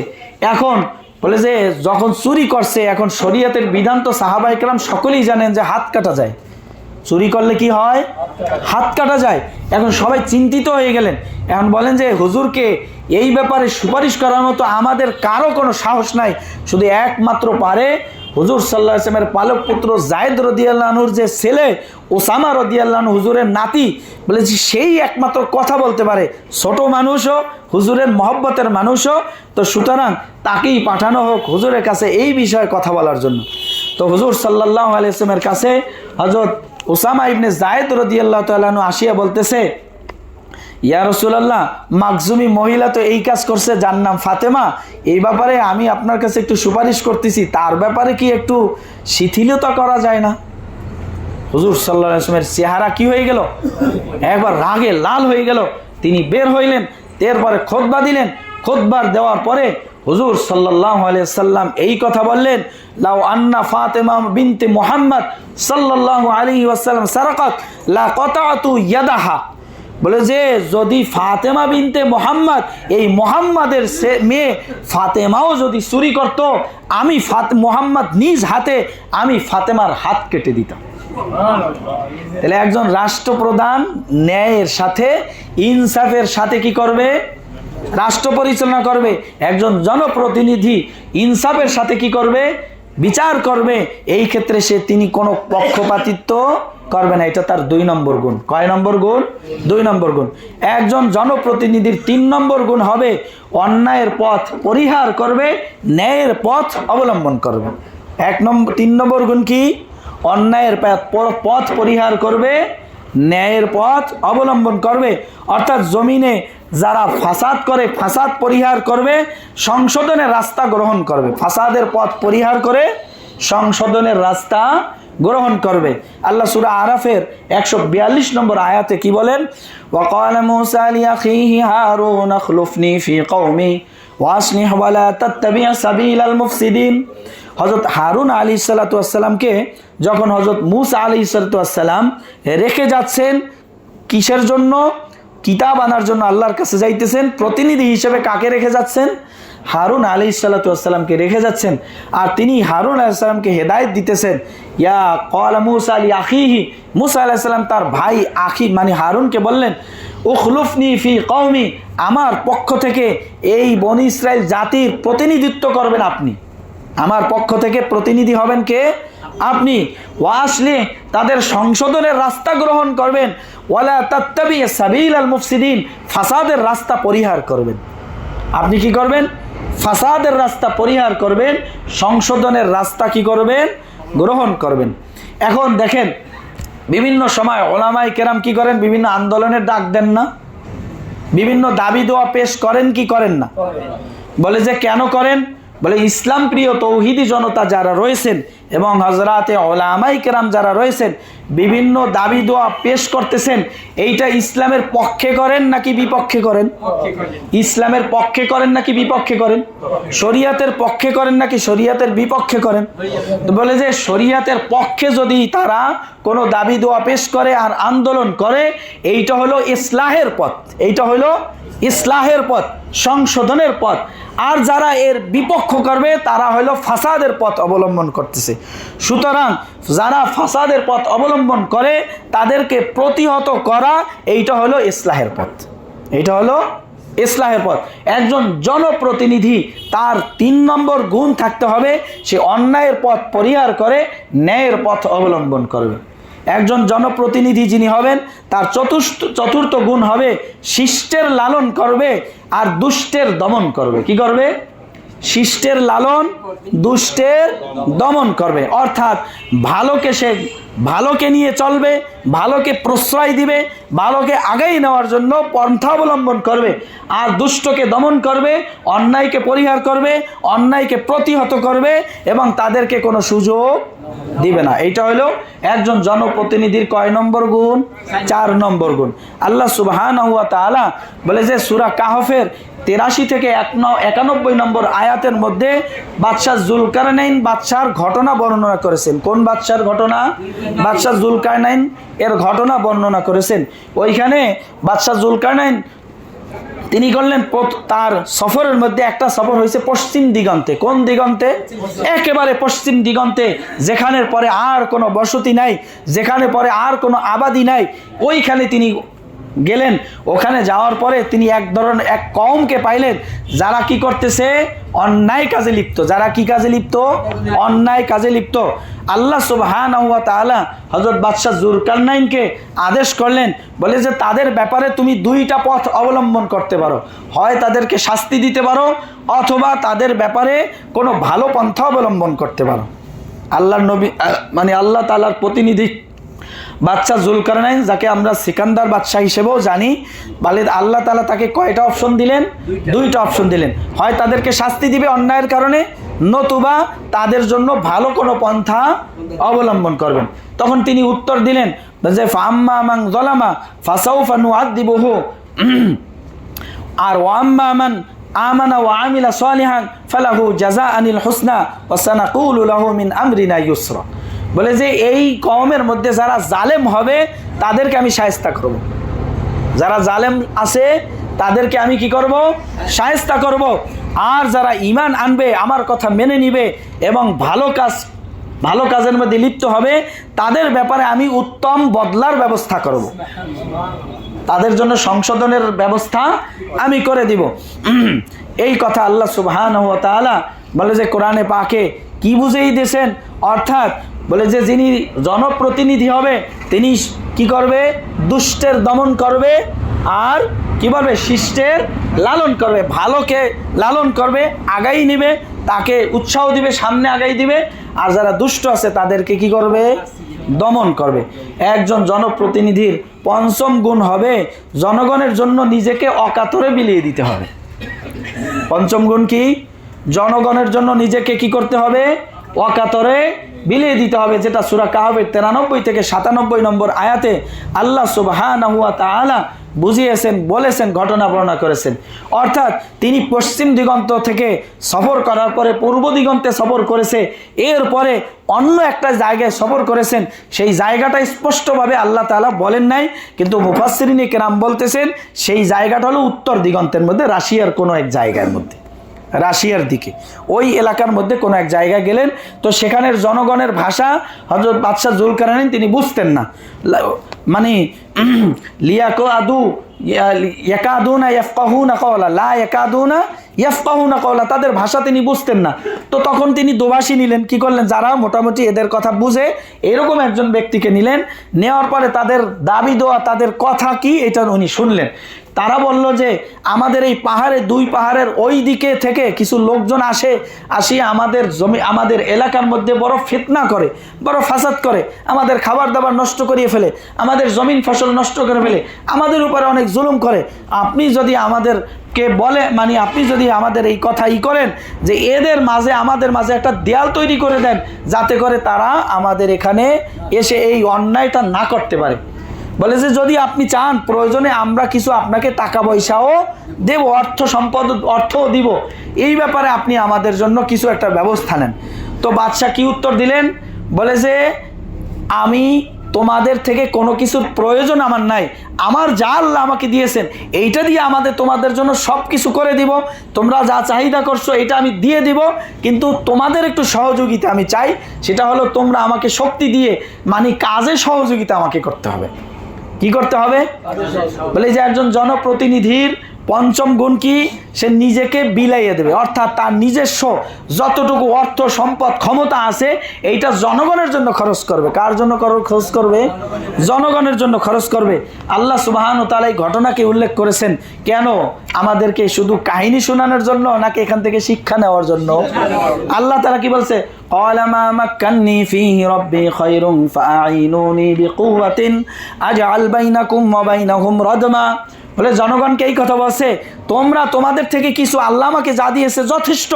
এখন বলে যে যখন চুরি করছে, এখন শরীয়তের বিধান তো সাহাবায়ে কেরাম সকলেই জানেন যে হাত কাটা যায়, চুরি করলে কি হয়, হাত কাটা যায়। এখন সবাই চিন্তিত হয়ে গেলেন, এখন বলেন যে হুজুরকে এই ব্যাপারে সুপারিশ করার মতো আমাদের কারো কোনো সাহস নাই, শুধু একমাত্র পারে হুজুর সাল্লাল্লাহু আলাইহি ওয়াসাল্লামের পালক পুত্র যায়েদ রাদিয়াল্লাহু আনহুর যে ছেলে ওসামা রাদিয়াল্লাহু আনহু হুজুরের নাতি, বলেছি সেই একমাত্র কথা বলতে পারে, ছোট মানুষও, হুজুরের মহব্বতের মানুষও, তো সুতরাং তাকেই পাঠানো হোক হুজুরের কাছে এই বিষয়ে কথা বলার জন্য। তো হুজুর সাল্লাল্লাহু আলাইহি ওয়াসাল্লামের কাছে হযরত ওসামা ইবনে যায়েদ রাদিয়াল্লাহু তাআলা আনহু আসিয়া বলতেছে, ইয়া রাসূলুল্লাহ, মাকজুমি মহিলা তো এই কাজ করছে, যার নাম ফাতেমা, এই ব্যাপারে আমি আপনার কাছে একটু সুপারিশ করতেছি, তার ব্যাপারে কি একটু শিথিলতা করা যায় না? হুজুর সাল্লাল্লাহু আলাইহি ওয়াসাল্লামের চেহারা কি হয়ে গেল, একবার রাগে লাল হয়ে গেল। তিনি বের হইলেন, এরপরে খুতবা দিলেন। খুতবার দেওয়ার পরে হুজুর সাল্লাল্লাহু আলাইহি ওয়াসাল্লাম এই কথা বললেন, লাউ আন্না ফাতেমা বিনতে মুহাম্মদ সাল্লাল্লাহু আলাইহি ওয়াসাল্লাম সারাকাত লা কাতাতু ইয়াদাহা, বলে যে যদি ফাতেমা বিনতে মুহাম্মদ, এই মুহাম্মাদের মেয়ে ফাতেমাও যদি চুরি করত, আমি মুহাম্মদ নিজ হাতে আমি ফাতেমার হাত কেটে দিতাম। তাহলে একজন রাষ্ট্রপ্রধান ন্যায়ের সাথে ইনসাফের সাথে কি করবে, রাষ্ট্র পরিচালনা করবে। একজন জনপ্রতিনিধি ইনসাফের সাথে কি করবে, বিচার করবে। এই ক্ষেত্রে তিনি কোনো পক্ষপাতিত্ব করবে না, এটা তার 2 নম্বর গুণ। কয় নম্বর গুণ? 2 নম্বর গুণ। একজন জনপ্রতিনিধির 3 নম্বর গুণ হবে অন্যায়ের পথ পরিহার করবে, ন্যায়ের পথ অবলম্বন করবে। 3 নম্বর গুণ কি? অন্যায়ের পথ পরিহার করবে, ন্যায়ের পথ অবলম্বন করবে। অর্থাৎ জমিনে যারা ফাসাদ করে ফাসাদ পরিহার করবে, সংশোধনের রাস্তা গ্রহণ করবে। ফাসাদের পথ পরিহার করে সংশোধনের রাস্তা গ্রহণ করবে। আল্লাহ সূরা আরাফের 142 নম্বর আয়াতে কি বলেন, ওয়াকালা মূসা লিআখিহি হারুন আখলুফনি ফি কওমি ওয়াসলিহ ওয়ালা তাত্তাবি' সাবিলাল মুফসিদিন। হযরত হারুন আলাইহিস সালাতু ওয়াস সালামকে যখন হযরত মূসা আলাইহিস সালাতু ওয়াস সালাম রেখে যাচ্ছেন, কিসের জন্য? কিতাব আনার জন্য আল্লাহর কাছে যাইতেছেন। প্রতিনিধি হিসেবে কাকে রেখে যাচ্ছেন? হারুন আলাইহিস সালাতু ওয়াস সালামকে রেখে যাচ্ছেন। আর তিনি হারুন আলাইহিস সালামকে হেদায়েত দিতেছেন। ইয়া ক্বালা মূসা লিআখিহি, মূসা আলাইহিস সালাম তার ভাই আখি মানে হারুনকে বললেন, উখলুফনি ফি কওমি, আমার পক্ষ থেকে এই বনি ইসরাইল জাতির প্রতিনিধিত্ব করবেন আপনি। আমার পক্ষ থেকে প্রতিনিধি হবেন কে? আপনি। ওয়াসলি, তাদের সংশোধনের রাস্তা গ্রহণ করবেন। ওয়ালা তাত্তাবি' সাবিলাল মুফসিদিন, ফাসাদের রাস্তা পরিহার করবেন। আপনি কি করবেন? ফাসাদের রাস্তা পরিহার করবেন, সংশোধনের রাস্তা কি করবেন? গ্রহণ করবেন। এখন দেখেন, বিভিন্ন সময় ওলামায়ে কেরাম কি করেন? বিভিন্ন আন্দোলনের ডাক দেন না? বিভিন্ন দাবি দোয়া পেশ করেন কি করেন না? বলে যে কেন করেন? বলে ইসলাম প্রিয় তৌহিদি জনতা যারা রয়েছেন এবং হযরতে উলামায়ে কেরাম যারা রয়েছেন, বিভিন্ন দাবি দোয়া পেশ করতেছেন, এইটা ইসলামের পক্ষে করেন নাকি বিপক্ষে করেন? ইসলামের পক্ষে করেন নাকি বিপক্ষে করেন? শরীয়তের পক্ষে করেন নাকি শরীয়তের বিপক্ষে করেন? বলে যে শরীয়তের পক্ষে যদি তারা কোনো দাবি দোয়া পেশ করে আর আন্দোলন করে, এইটা হলো ইসলাহের পথ, এইটা হলো ইসলাহের পথ, সংশোধনের পথ। আর যারা এর বিপক্ষ করবে তারা হলো ফাসাদের পথ অবলম্বন করতেছে। সুতরাং যারা ফাসাদের পথ অবলম্বন করে তাদেরকে প্রতিহত করা, এইটা হলো ইসলাহের পথ, এইটা হলো ইসলাহের পথ। একজন জনপ্রতিনিধি তার 3 নম্বর গুণ থাকতে হবে, সে অন্যায়ের পথ পরিহার করে ন্যায়ের পথ অবলম্বন করবে। একজন জনপ্রতিনিধি যিনি হবেন তার চতুর্থ গুণ হবে শিষ্টের লালন করবে আর দুষ্টের দমন করবে। কি করবে? শিষ্টের লালন, দুষ্টের দমন করবে। অর্থাৎ ভালোকে নিয়ে চলবে, ভালোকে প্রশ্রয় দিবে, ভালোকে আগাই নেওয়ার জন্য পন্থা অবলম্বন করবে, আর দুষ্টকে দমন করবে, অন্যায়কে পরিহার করবে, অন্যায়কে প্রতিহত করবে এবং তাদেরকে কোনো সুযোগ দিবে না। এইটা হলো একজন জনপ্রতিনিধির কয় নম্বর গুণ? 4 নম্বর গুণ। আল্লাহ সুবহানাহু ওয়া তাআলা বলে যে সূরা কাহফের 83 থেকে 91 নম্বর আয়াতের মধ্যে বাদশাহ জুলকারনাইন বাদশার ঘটনা বর্ণনা করেছেন। কোন বাদশার ঘটনা? বাদশাহ জুলকারনাইন এর ঘটনা বর্ণনা করেছেন। ওইখানে বাদশাহ জুলকারনাইন তিনি করলেন তার সফরের মধ্যে একটা সফর হয়েছে পশ্চিম দিগন্তে। কোন দিগন্তে? একেবারে পশ্চিম দিগন্তে, যেখানের পরে আর কোনো বসতি নাই, যেখানে পরে আর কোনো আবাদি নাই, ওইখানে তিনি গেলেন। ওখানে যাওয়ার পরে তিনি এক কওমকে পাইলেন যারা কি করতেছে? অন্যায় কাজে লিপ্ত। যারা কি কাজে লিপ্ত? অন্যায় কাজে লিপ্ত। আল্লাহ সুবহানাহু ওয়া তাআলা হযরত বাদশাহ জুলকারনাইনকে আদেশ করলেন, বলে যে তাদের ব্যাপারে তুমি 2টা পথ অবলম্বন করতে পারো। হয় তাদেরকে শাস্তি দিতে পারো, অথবা তাদের ব্যাপারে কোনো ভালো পন্থা অবলম্বন করতে পারো। আল্লাহর নবী আল্লাহ তাআলার প্রতিনিধি বাদশাহ জুলকারনাইন, যাকে আমরা সিকান্দার বাদশাহ হিসেবেও জানি, বলে আল্লাহ তাআলা তাকে কয়টা অপশন দিলেন? 2টা অপশন দিলেন। হয় তাদেরকে শাস্তি দিবে অন্যায়ের কারণে, নতুবা তাদের জন্য ভালো কোনো পন্থা অবলম্বন করবেন। তখন তিনি উত্তর দিলেন যে ফাম্মা মান যালামা ফাসাউফা নুআযিবুহু আর ওয়াম্মা মান আমানা ওয়া আমিলা সালিহান ফালাহু জাযাআনিল হুসনা ওয়া সানাকুলু লাহু মিন আমরিনা ইউসরা। বলে যে এই কওমের মধ্যে যারা জালেম হবে তাদেরকে আমি শায়েস্তা করব। যারা জালেম আছে তাদেরকে আমি কি করব? শায়েস্তা করব। আর যারা ঈমান আনবে, আমার কথা মেনে নিবে এবং ভালো কাজের মধ্যে লিপ্ত হবে, তাদের ব্যাপারে আমি উত্তম বদলার ব্যবস্থা করব। তাদের জন্য সংশোধনের ব্যবস্থা আমি করে দিব। এই কথা আল্লাহ সুবহানাহু ওয়া তাআলা বলে যে কোরআনে পাকে কি বুঝেই দিয়েছেন? অর্থাৎ বলে যে যিনি জনপ্রতিনিধি হবে তিনি কি করবে? দুষ্টের দমন করবে আর কি বলবে? শিষ্টের লালন করবে। ভালোকে লালন করবে, আগাই নিবে, তাকে উৎসাহ দিবে, সামনে আগাই দিবে। আর যারা দুষ্ট আছে তাদেরকে কি করবে? দমন করবে। একজন জনপ্রতিনিধির 5ম গুণ হবে জনগণের জন্য নিজেকে অকাতরে বিলিয়ে দিতে হবে। 5ম গুণ কি? জনগণের জন্য নিজেকে কি করতে হবে? অকাতরে বিলিয়ে দিতে হবে, যেটা সূরা কাহফের 93 থেকে 97 নম্বর আয়াতে আল্লাহ সুবহানাহু ওয়া তাআলা বুঝিয়েছেন, বলেছেন, ঘটনা বর্ণনা করেছেন। অর্থাৎ তিনি পশ্চিম দিগন্ত থেকে সফর করার পরে পূর্ব দিগন্তে সফর করেছে, এরপরে অন্য একটা জায়গায় সফর করেছেন। সেই জায়গাটা স্পষ্টভাবে আল্লাহ তাআলা বলেন নাই, কিন্তু মুফাসসিরিনে কেরাম বলতেছেন সেই জায়গাটা হলো উত্তর দিগন্তের মধ্যে, রাশিয়ার কোনো এক জায়গার মধ্যে, রাশিয়ার দিকে ওই এলাকার মধ্যে কোনো এক জায়গায় গেলেন। তো সেখানের জনগণের ভাষা হযরত বাদশাহ জুলকারনাইন তিনি বুঝতেন না। তাদের ভাষা তিনি বুঝতেন না। তো তখন তিনি দোভাষী নিলেন। কি করলেন? যারা মোটামুটি এদের কথা বুঝে এরকম একজন ব্যক্তিকে নিলেন। নেওয়ার পরে তাদের দাবি দেওয়া, তাদের কথা কি এটা উনি শুনলেন। তারা বলল যে আমাদের এই পাহাড়ে, 2 পাহাড়ের ওই দিকে থেকে কিছু লোকজন আসিয়া আমাদের জমি, আমাদের এলাকার মধ্যে বড় ফিতনা করে, বড় ফাসাদ করে, আমাদের খাবার দাবার নষ্ট করিয়ে ফেলে, আমাদের জমিন ফসল নষ্ট করে ফেলে, আমাদের উপরে অনেক জুলুম করে। আপনি যদি আমাদেরকে আপনি যদি আমাদের এই কথা করেন যে এদের মাঝে, আমাদের মাঝে একটা দেয়াল তৈরি করে দেন, যাতে করে তারা আমাদের এখানে এসে এই অন্যায়টা না করতে পারে। বলে যে যদি আপনি চান, প্রয়োজনে আমরা কিছু আপনাকে টাকা পয়সাও দেব, অর্থও দিব, এই ব্যাপারে আপনি আমাদের জন্য কিছু একটা ব্যবস্থা নেন। তো বাদশাহ কি উত্তর দিলেন? বলে যে আমি তোমাদের থেকে কোনো কিছুর প্রয়োজন আমার নাই, আমার যা আল্লাহ আমাকে দিয়েছেন এইটা দিয়ে তোমাদের জন্য সব কিছু করে দিব, তোমরা যা চাহিদা করছো এটা আমি দিয়ে দিব, কিন্তু তোমাদের একটু সহযোগিতা আমি চাই। সেটা হলো তোমরা আমাকে শক্তি দিয়ে কাজে সহযোগিতা আমাকে করতে হবে। কি করতে হবে? বলে যে একজন জনপ্রতিনিধির পঞ্চম গুণ কি? সে নিজেকে বিলাইয়ে দেবে, অর্থাৎ তার নিজস্ব যতটুকু অর্থ সম্পদ ক্ষমতা আছে এইটা জনগণের জন্য খরচ করবে। কার জন্য খরচ করবে? জনগণের জন্য খরচ করবে। আল্লাহ সুবহানাহু ওয়া তাআলা এই ঘটনাকে উল্লেখ করেছেন কেন? আমাদেরকে শুধু কাহিনী শোনানোর জন্য নাকি এখান থেকে শিক্ষা নেওয়ার জন্য? আল্লাহ তাআলা কি বলছে? ক্বালা মা মাক্কান্নী ফীহি রাব্বী খায়রুন ফাআইনুনি বিকুওয়াতিন আজআল বাইনাকুম ওয়া বাইনাহুম রাদমা। বলে জনগণকে এই কথা বলছে, তোমরা তোমাদের থেকে কিছু আল্লাহ আমাকে যা দিয়েছে যথেষ্ট,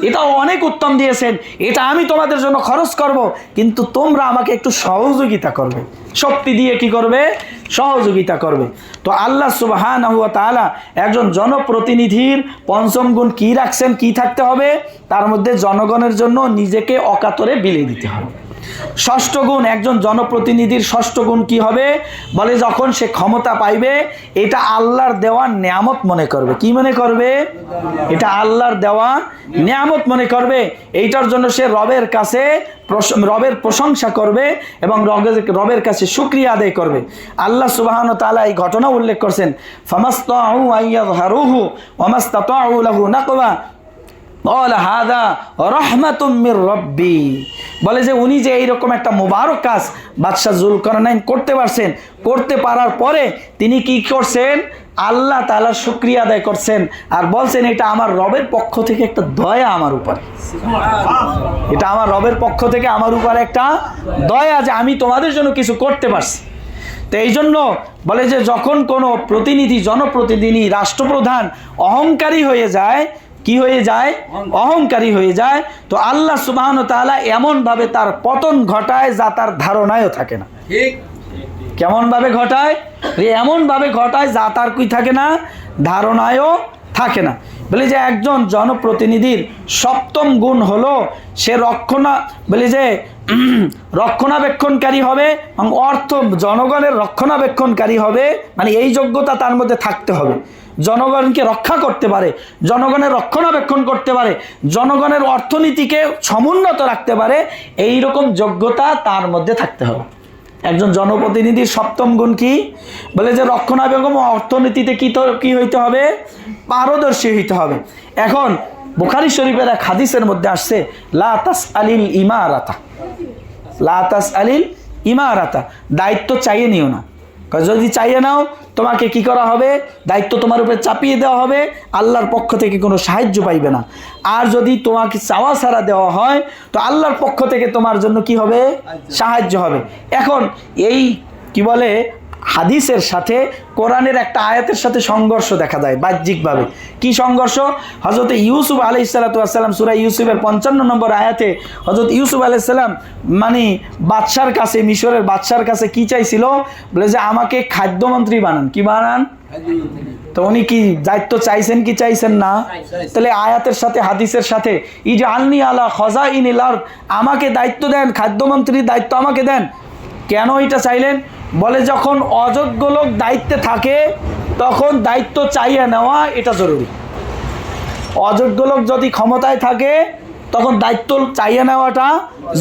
এটাও অনেক উত্তম দিয়েছেন, এটা আমি তোমাদের জন্য খরচ করব, কিন্তু তোমরা আমাকে একটু সহযোগিতা করবে, শক্তি দিয়ে কি করবে? সহযোগিতা করবে। তো আল্লাহ সুবহানাহু ওয়া তাআলা একজন জনপ্রতিনিধির পঞ্চম গুণ কি রাখছেন, কি থাকতে হবে? তার মধ্যে জনগণের জন্য নিজেকে অকাতরে বিলিয়ে দিতে হবে। ষষ্ঠ গুণ, একজন জনপ্রতিনিধির ষষ্ঠ গুণ কি হবে? বলে যখন সে ক্ষমতা পাইবে এটা আল্লাহর দেওয়া নিয়ামত মনে করবে। কি মনে করবে? এটা আল্লাহর দেওয়া নিয়ামত মনে করবে। এইটার জন্য সে রবের প্রশংসা করবে এবং রবের কাছে শুকরিয়া আদায় করবে। আল্লাহ সুবহানাহু ওয়া তাআলা এই ঘটনা উল্লেখ করছেন, ফামাসতাউ আইয়াযহারুহু ওয়া মাসতাতাউ লাহু নাকওয়া হাদা রাহমাতুম মির রাব্বি। বলে যে উনি যে এইরকম একটা মুবারক কাজ বাদশাহ যুলকারনাইন করতে পারছেন, করতে পারার পরে তিনি কি করছেন? আল্লাহ তাআলার শুকরিয়া আদায় করছেন আর বলছেন এটা আমার রবের পক্ষ থেকে একটা দয়া আমার উপরে, এটা আমার রবের পক্ষ থেকে আমার উপরে একটা দয়া যে আমি তোমাদের জন্য কিছু করতে পারছি। তো এই জন্য বলে যে যখন কোনো প্রতিনিধি, জনপ্রতিনিধি, রাষ্ট্রপ্রধান অহংকারী হয়ে যায়, কি হয়ে যায়? অহংকারী হয়ে যায়, তো আল্লাহ সুবহানাহু ওয়া তাআলা এমনভাবে তার পতন ঘটায় যা তার ধারণায়ও থাকে না। কেমন ভাবে ঘটায়? এমনভাবে ঘটায় যা তার কি থাকে না? ধারণায়ও থাকে না। বলে যে একজন জনপ্রতিনিধির সপ্তম গুণ হলো সে রক্ষণাবেক্ষণকারী হবে এবং জনগণের রক্ষণাবেক্ষণকারী হবে, মানে এই যোগ্যতা তার মধ্যে থাকতে হবে। জনগণকে রক্ষা করতে পারে, জনগণের রক্ষণাবেক্ষণ করতে পারে, জনগণের অর্থনীতিকে সমুন্নত রাখতে পারে, এই রকম যোগ্যতা তার মধ্যে থাকতে হবে। একজন জনপ্রতিনিধির সপ্তম গুণ কি? বলে যে রক্ষণাবেক্ষণ ও অর্থনীতিতে কি হইতে হবে? পারদর্শী হইতে হবে। এখন বুখারী শরীফের এক হাদিসের মধ্যে আসছে, লা তাসআলিল ইমারাতা, লা তাসআলিল ইমারাতা, দায়িত্ব চাইয়ে নিও না। যদি চাইয়ে নাও তোমাকে কি করা হবে? দায়িত্ব তোমার উপরে চাপিয়ে দেওয়া হবে, আল্লাহর পক্ষ থেকে কোনো সাহায্য পাইবে না। আর যদি তোমাকে চাওয়া ছাড়া দেওয়া হয় তো আল্লাহর পক্ষ থেকে তোমার জন্য কি হবে? সাহায্য হবে। এখন এই কি বলে হাদিসের সাথে কোরআনের একটা আয়াতের সাথে সংঘর্ষ দেখা যায় বাহ্যিকভাবে। কি সংঘর্ষ? হযরত ইউসুফ আলাইহিস সালাতু ওয়াস সালাম সূরা ইউসুফের 55 নম্বর আয়াতে হযরত ইউসুফ আলাইহিস সালাম মানে বাদশার কাছে, মিশরের বাদশার কাছে কি চাইছিল? বলে যে আমাকে খাদ্যমন্ত্রী বানান। কি বানান? তো উনি কি দায়িত্ব চাইছেন কি চাইছেন না? তাহলে আয়াতের সাথে হাদিসের সাথে ইজআলনি আলা খাযাইনিল আরদ, আমাকে দায়িত্ব দেন, খাদ্যমন্ত্রীর দায়িত্ব আমাকে দেন। কেন এটা চাইলেন? বলে যখন অযোগ্য লোক দায়িত্বে থাকে তখন দায়িত্ব চাইয়ে নেওয়া এটা জরুরি। অযোগ্য লোক যদি ক্ষমতায় থাকে তখন দায়িত্ব চাইয়ে নেওয়াটা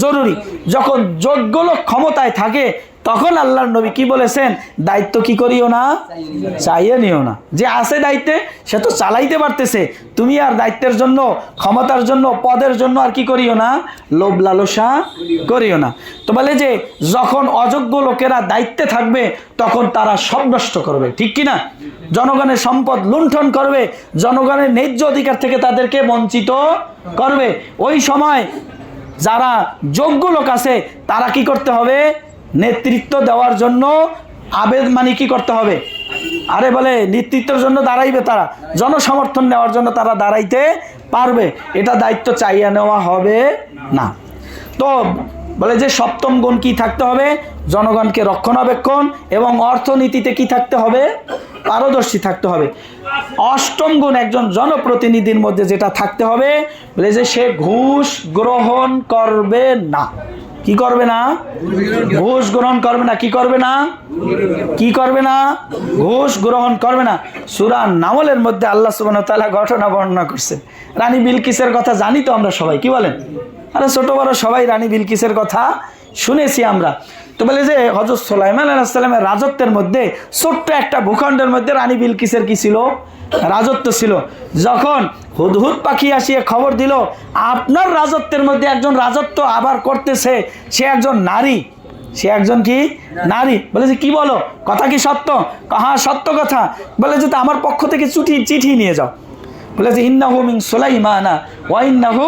জরুরি। যখন যোগ্য লোক ক্ষমতায় থাকে তখন আল্লাহর নবী কি বলেছেন? দায়িত্ব কি করিও না? চাইয়ে নিও না। যে আছে দায়িত্বে সে তো চালাইতে পারতেছে, তুমি আর দায়িত্বের জন্য, ক্ষমতার জন্য, পদের জন্য আর কি করিও না? লোভ লালসা করিও না। তো বলে যে যখন অযোগ্য লোকেরা দায়িত্বে থাকবে তখন তারা সব নষ্ট করবে, ঠিক কি না? জনগণের সম্পদ লুণ্ঠন করবে, জনগণের ন্যায্য অধিকার থেকে তাদেরকে বঞ্চিত করবে। ওই সময় যারা যোগ্য লোক আছে তারা কি করতে হবে? নেতৃত্ব দেওয়ার জন্য মানে কি করতে হবে? আরে বলে নেতৃত্বের জন্য দাঁড়াইবে, তারা জনসমর্থন নেওয়ার জন্য তারা দাঁড়াইতে পারবে। এটা দায়িত্ব চাইয়া নেওয়া হবে না। তো বলে যে সপ্তম গুণ কি থাকতে হবে? জনগণকে রক্ষণাবেক্ষণ এবং অর্থনীতিতে কি থাকতে হবে? পারদর্শী থাকতে হবে। অষ্টম গুণ একজন জনপ্রতিনিধির মধ্যে যেটা থাকতে হবে, বলে যে সে ঘুষ গ্রহণ করবে না। কি করবে না? ঘুষ গ্রহণ করবে না। কি করবে না? কি করবে না? ঘুষ গ্রহণ করবে না। সূরা নামলের মধ্যে আল্লাহ সুবহানাহু ওয়া তাআলা ঘটনা বর্ণনা করছেন। রানী বিলকিসের কথা জানি তো আমরা সবাই, কি বলেন? আরে ছোট বড় সবাই রানী বিলকিসের কথা শুনেছি আমরা। তো বলে যে হযরত সুলাইমান আলাইহিস সালামের রাজত্বের মধ্যে ছোট্ট একটা ভূখণ্ডের মধ্যে রানী বিলকিসের কি ছিল? রাজত্ব ছিল। যখন হুদহুদ পাখি আসিয়ে খবর দিল আপনার রাজত্বের মধ্যে একজন রাজত্ব আবার করতেছে, সে একজন নারী, সে একজন কি নারী। বলে যে কি বলো, কথা কি সত্য? হ্যাঁ সত্য কথা। বলে যে তা আমার পক্ষ থেকে চিঠি নিয়ে যাও। বলে যে ইন্নাহু মিন সুলাইমানা ওয়া ইন্নাহু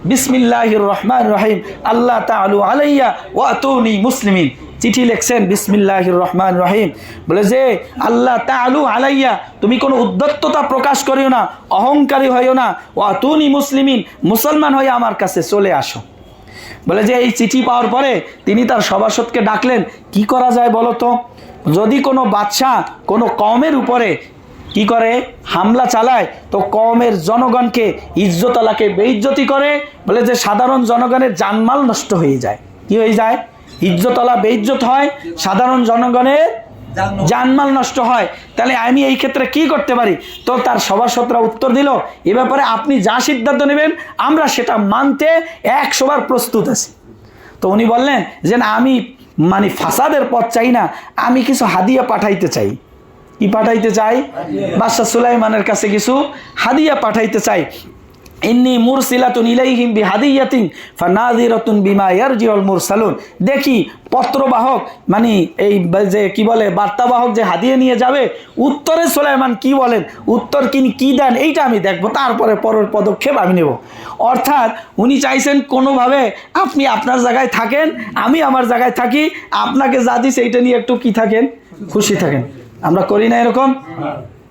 বিসমিল্লাহির রহমানির রহিম আল্লাহ তাআলু আলাইয়া ওয়া আতুনি মুসলিমিন। চিঠি লিখছেন বিসমিল্লাহির রহমানির রহিম, বলে যে আল্লাহ তাআলু আলাইয়া, তুমি কোনো উদ্ধত্ততা প্রকাশ করিও না, অহংকারী হইও না, ওয়া আতুনি মুসলিমিন, মুসলমান হয়ে আমার কাছে চলে আসো। বলে যে এই চিঠি পাওয়ার পরে তিনি তার সভাসদকে ডাকলেন, কি করা যায় বলো তো? যদি কোনো বাদশাহ কোনো কওমের উপরে কি করে হামলা চালায়, তো কওমের জনগণকে ইজ্জতওয়ালাকে বেইজ্জতি করে, বলে যে সাধারণ জনগণের জানমাল নষ্ট হয়ে যায়। কি হয়ে যায়? ইজ্জতওয়ালা বেইজ্জত হয়, সাধারণ জনগণের জানমাল নষ্ট হয়। তাহলে আমি এই ক্ষেত্রে কি করতে পারি? তো তার সভাসদরা উত্তর দিল, এ ব্যাপারে আপনি যা সিদ্ধান্ত নেবেন আমরা সেটা মানতে 100 বার প্রস্তুত আছি। তো উনি বললেন যে না, আমি মানে ফাসাদের পথ চাই না, আমি কিছু হাদিয়া পাঠাইতে চাই। কি পাঠাইতে চাই? বাদশা সুলাইমানের কাছে কিছু হাদিয়া পাঠাইতে চাই। ইন্নী মুরসিলাতুন ইলাইহিম বিহাদিয়াতিন ফানাযিরাতুন বিমা ইয়ারজিউল মুরসালুন। দেখি পত্রবাহক মানে এই যে কি বলে বার্তাবাহক যে হাদিয়া নিয়ে যাবে, উত্তরে সুলাইমান কি বলেন, উত্তর কি দেন এইটা আমি দেখব, তারপরে পরের পদক্ষেপ আমি নেব। অর্থাৎ উনি চাইছেন কোনোভাবে আপনি আপনার জায়গায় থাকেন, আমি আমার জায়গায় থাকি, আপনাকে যা দিছে এইটা নিয়ে একটু কি থাকেন, খুশি থাকেন। আমরা করি না এরকম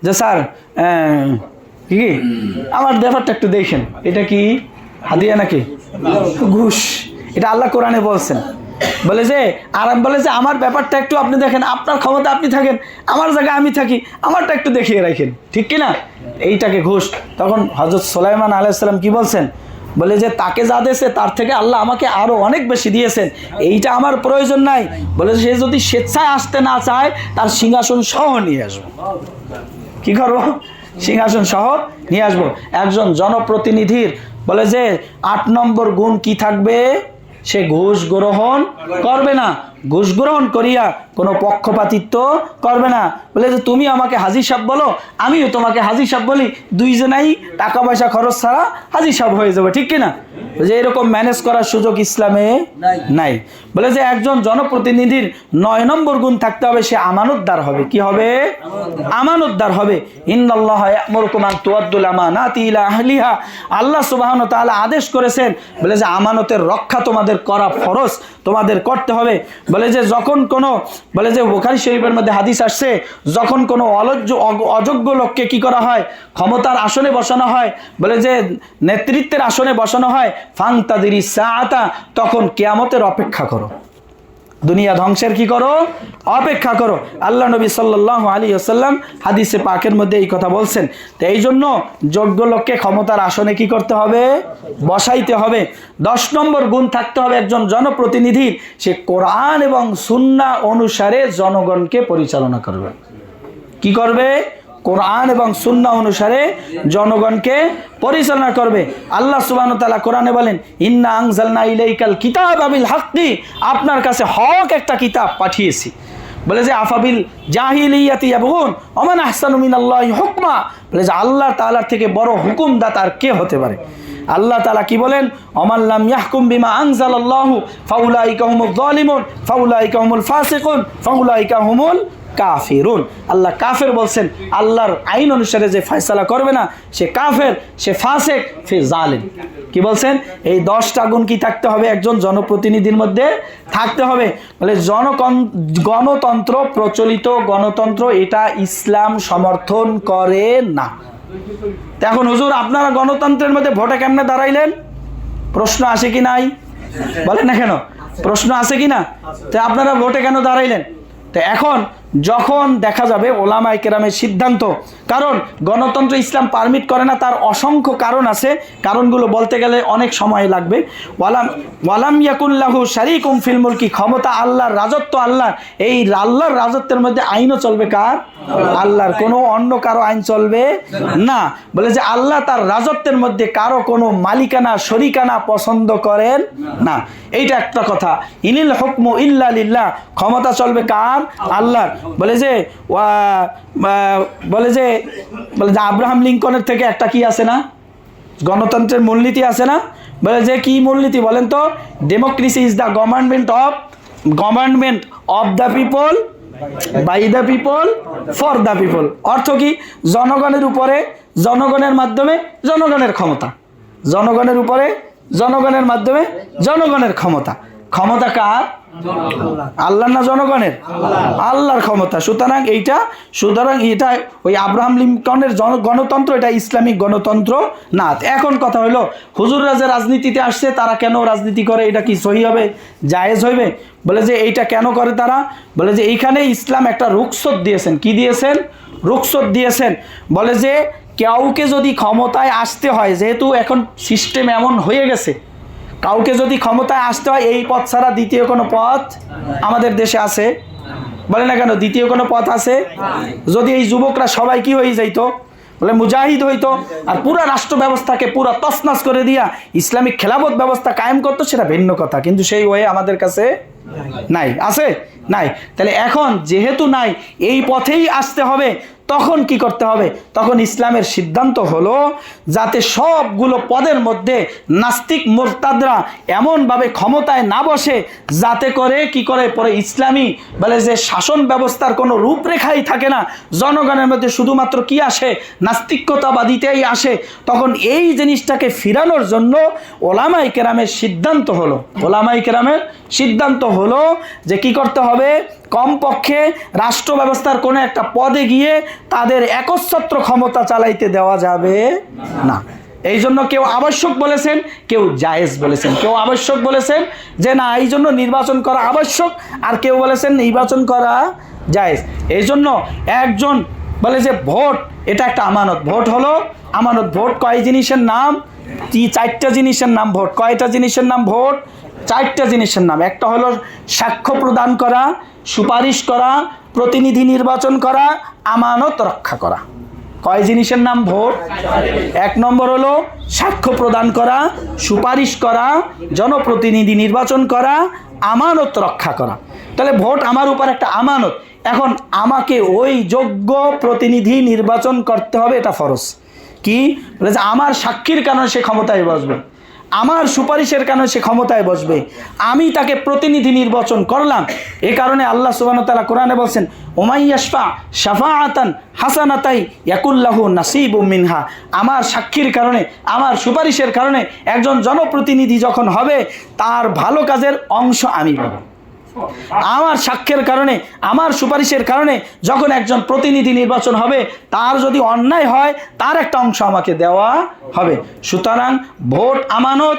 যে স্যার কি আমার ব্যাপারটা একটু দেখেন, এটা কি হাদিয়া নাকি ঘুষ? এটা আল্লাহ কোরআনে বলছেন। বলে যে আরাম, বলে যে আমার ব্যাপারটা একটু আপনি দেখেন, আপনার ক্ষমতা আপনি থাকেন, আমার জায়গায় আমি থাকি, আমারটা একটু দেখিয়ে রাখেন, ঠিক কিনা? এইটাকে ঘুষ। তখন হযরত সুলাইমান আলাইহিস সালাম কি বলছেন? বলে যে তাকে যা দিয়েছে তার থেকে আল্লাহ আমাকে আরো অনেক বেশি দিয়েছেন, এইটা আমার প্রয়োজন নাই। বলে সে যদি স্বেচ্ছায় আসতে না চায়, তার সিংহাসন সহ নিয়ে আসবো। কি করবো? সিংহাসন সহ নিয়ে আসবো। একজন জনপ্রতিনিধির বলে যে 8 নম্বর গুণ কি থাকবে? সে ঘুষ গ্রহণ করবে না, ঘুষ গ্রহণ করিয়া কোনো পক্ষপাতিত্ব করবে না। বলে যে তুমি আমাকে হাজী সাহেব বলো, আমিও তোমাকে হাজী সাহেব বলি, দুইজনাই টাকা পয়সা খরচ ছাড়া হাজী সাহেব হয়ে যাবে, ঠিক কিনা? যে এরকম ম্যানেজ করার সুযোগ ইসলামে নাই। বলে যে একজন জনপ্রতিনিধির 9 নম্বর গুণ থাকতে হবে, সে আমানতদার হবে। কি হবে? আমানতদার হবে। ইন্নাল্লাহা ইয়া'মুরুকুম আন তুআদ্দুল আমানাতি ইলা আহলিহা। আল্লাহ সুবহানাহু ওয়া তাআলা আদেশ করেছেন, বলে যে আমানতের রক্ষা তোমাদের করা ফরজ, তোমাদের করতে হবে। বলে যে যখন কোনো, বলে যে বুখারী শরীফের মধ্যে হাদিস আসছে, যখন কোনো অযোগ্য লোককে কি করা হয়, ক্ষমতার আসনে বসানো হয়, বলে যে নেতৃত্বের আসনে বসানো হয়, ফান্তাদিরি সাআতা, তখন কিয়ামতের অপেক্ষা করো, দুনিয়া ধ্বংসের কি করো? অপেক্ষা করো। আল্লাহ নবী সাল্লাল্লাহু আলাইহি ওয়াসাল্লাম হাদিসে পাকের মধ্যে এই কথা বলছেন। তো এই জন্য যোগ্য লোককে ক্ষমতার আসনে কি করতে হবে? বসাইতে হবে। 10 নম্বর গুণ থাকতে হবে একজন জনপ্রতিনিধির, সে কোরআন এবং সুন্নাহ অনুসারে জনগণকে পরিচালনা করবে। কি করবে? কোরআন এবং সুন্নাহ অনুসারে জনগণকে পরিচালনা করবে। আল্লাহ সুবহানাহু ওয়া তাআলা কোরআনে বলেন, ইন্না আনজালনা ইলাইকাল কিতাবা বিল হাক্কি, আপনার কাছে হক একটা কিতাব পাঠিয়েছি। বলে যে আফাবিল জাহিলিয়াতি ইয়াবগুন ওয়া মান আহসানু মিনাল্লাহি হুকমা, বলে যে আল্লাহ তাআলার থেকে বড় হুকুমদাতা আর কে হতে পারে? আল্লাহ তাআলা কি বলেন? ওমান লাম ইয়াহকুম বিমা আনজালাল্লাহু ফাউলাইকা হুমুয যালিমুন ফাউলাইকা হুমুল ফাসিকুন ফাউলাইকা হুমুল কাফিরুন। আল্লাহ কাফের বলছেন, আল্লাহর আইন অনুসারে যে ফয়সালা করবে না, সে কাফের, সে ফাসিক, সে জালিম। কি বলছেন? এই 10টা গুণ কি থাকতে হবে? একজন জনপ্রতিনিধির মধ্যে থাকতে হবে। বলে গণতন্ত্র, প্রচলিত গণতন্ত্র, এটা ইসলাম সমর্থন করে না। এখন হুজুর আপনারা গণতন্ত্রের মধ্যে ভোটে কেমনে দাঁড়াইলেন? প্রশ্ন আসে কি নাই? বলেন না কেন? প্রশ্ন আসে কি না? তো আপনারা ভোটে কেন দাঁড়াইলেন? তো এখন যখন দেখা যাবে ওলামায়ে কেরামের সিদ্ধান্ত, কারণ গণতন্ত্র ইসলাম পারমিট করে না, তার অসংখ্য কারণ আছে, কারণগুলো বলতে গেলে অনেক সময় লাগবে। ওয়ালাম ইয়াকুল্লাহু শারীকুম ফিল মুলকি, ক্ষমতা আল্লাহর, রাজত্ব আল্লাহর, এই আল্লাহর রাজত্বের মধ্যে আইনও চলবে কার? আল্লাহর, কোনো অন্য কারো আইন চলবে না। বলে যে আল্লাহ তার রাজত্বের মধ্যে কারো কোনো মালিকানা, শরিকানা পছন্দ করেন না। এইটা একটা কথা। ইনিল হুকমু ইল্লা লিল্লাহ, ক্ষমতা চলবে কার? আল্লাহর। বলে যে বলে যে আব্রাহাম লিঙ্কনের থেকে একটা কি আছে না, গণতন্ত্রের মূলনীতি আছে না? বলে যে কি মূলনীতি বলেন তো? Democracy is the government of the people, by the people, for the people. অর্থ কি? জনগণের উপরে, জনগণের মাধ্যমে জনগণের ক্ষমতা, জনগণের উপরে, জনগণের মাধ্যমে জনগণের ক্ষমতা। ক্ষমতা কার? আল্লাহর না জনগণের? আল্লাহর ক্ষমতা। সুতরাং এটা ওই আব্রাহাম লিঙ্কনের গণতন্ত্র, এটা ইসলামিক গণতন্ত্র না। এখন কথা হলো, হুজুররা যে রাজনীতিতে আসছে তারা কেন রাজনীতি করে? এটা কি সহি হবে, জায়েজ হইবে? বলে যে এইটা কেন করে তারা? বলে যে এইখানে ইসলাম একটা রুখসত দিয়েছেন। কি দিয়েছেন? রুখসত দিয়েছেন। বলে যে কাউকে যদি ক্ষমতায় আসতে হয়, যেহেতু এখন সিস্টেম এমন হয়ে গেছে, কাউকে যদি ক্ষমতায় আসতে হয় এই পথ ছাড়া দ্বিতীয় কোনো পথ আমাদের দেশে আছে? বলে না কেন, দ্বিতীয় কোনো পথ আছে? যদি এই যুবকরা সবাই কি হয়ে যাইতো, বলে মুজাহিদ হইতো, আর পুরা রাষ্ট্র ব্যবস্থাকে পুরা তছনছ করে দিয়া ইসলামিক খেলাফত ব্যবস্থা কায়েম করতো, সেটা ভিন্ন কথা। কিন্তু সেই ওয়ে আমাদের কাছে নাই। আছে? নাই। তাহলে এখন যেহেতু নাই, এই পথেই আসতে হবে। তখন কি করতে হবে? তখন ইসলামের সিদ্ধান্ত হলো যাতে সবগুলো পদের মধ্যে নাস্তিক মুরতাদরা এমনভাবে ক্ষমতায় না বসে, যাতে করে কি করে পরে ইসলামী বলে যে শাসন ব্যবস্থার কোনো রূপরেখাই থাকে না, জনগণের মধ্যে শুধুমাত্র কি আসে? নাস্তিকতাবাদিতেই আসে। তখন এই জিনিসটাকে ফিরানোর জন্য ওলামায়ে কেরামের সিদ্ধান্ত হলো, ওলামায়ে কেরামের সিদ্ধান্ত হলো যে কি করতে হবে? কমপক্ষে রাষ্ট্র ব্যবস্থার কোনো একটা পদে গিয়ে তাদের একচ্ছত্র ক্ষমতা চালাইতে দেওয়া যাবে না। এই জন্য কেউ আবশ্যক বলেছেন, কেউ জায়েজ বলেছেন। কেউ আবশ্যক বলেছেন যে না, এই জন্য নির্বাচন করা আবশ্যক, আর কেউ বলেছেন নির্বাচন করা জায়েজ। এই জন্য একজন বলে যে ভোট এটা একটা আমানত। ভোট হলো আমানত। ভোট কয় জিনিসের নাম? 4টা জিনিসের নাম ভোট। কয়টা জিনিসের নাম ভোট? 4টা জিনিসের নাম। একটা হলো সাক্ষ্য প্রদান করা, সুপারিশ করা, প্রতিনিধি নির্বাচন করা, আমানত রক্ষা করা। কয় জিনিসের নাম ভোট? 1 নম্বর হলো সাক্ষ্য প্রদান করা, সুপারিশ করা, জনপ্রতিনিধি নির্বাচন করা, আমানত রক্ষা করা। তাহলে ভোট আমার উপর একটা আমানত। এখন আমাকে ওই যোগ্য প্রতিনিধি নির্বাচন করতে হবে, এটা ফরজ। কি বলে যে আমার সাক্ষীর কারণে সে ক্ষমতায় বসবে, আমার সুপারিশের কারণে সে ক্ষমতায় বসবে, আমি তাকে প্রতিনিধি নির্বাচন করলাম। এ কারণে আল্লাহ সুবহানাহু ওয়া তাআলা কোরআনে বলছেন, ওমাইয়াশফা শাফাআতান হাসানাতাই ইয়াকুল্লাহু নাসিবুম মিনহা। আমার সাক্ষীর কারণে, আমার সুপারিশের কারণে একজন জনপ্রতিনিধি যখন হবে, তার ভালো কাজের অংশ আমি পাবো। আমার সাক্ষ্যের কারণে, আমার সুপারিশের কারণে যখন একজন প্রতিনিধি নির্বাচন হবে, তার যদি অন্যায় হয়, তার একটা অংশ আমাকে দেওয়া হবে। সুতরাং ভোট আমানত,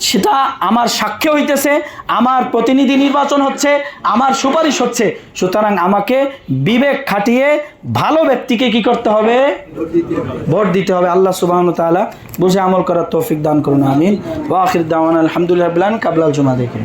সেটা আমার সাক্ষ্য হইতেছে, আমার প্রতিনিধি নির্বাচন হচ্ছে, আমার সুপারিশ হচ্ছে। সুতরাং আমাকে বিবেক খাটিয়ে ভালো ব্যক্তিকে কি করতে হবে? ভোট দিতে হবে। আল্লাহ সুবহানাহু ওয়া তাআলা বুঝে আমল করার তৌফিক দান করুন। আমিন। ওয়া আখির দাওয়ানা আলহামদুলিল্লাহি রাব্বিল আলামিন। কাবলাল জুমা দেখুন।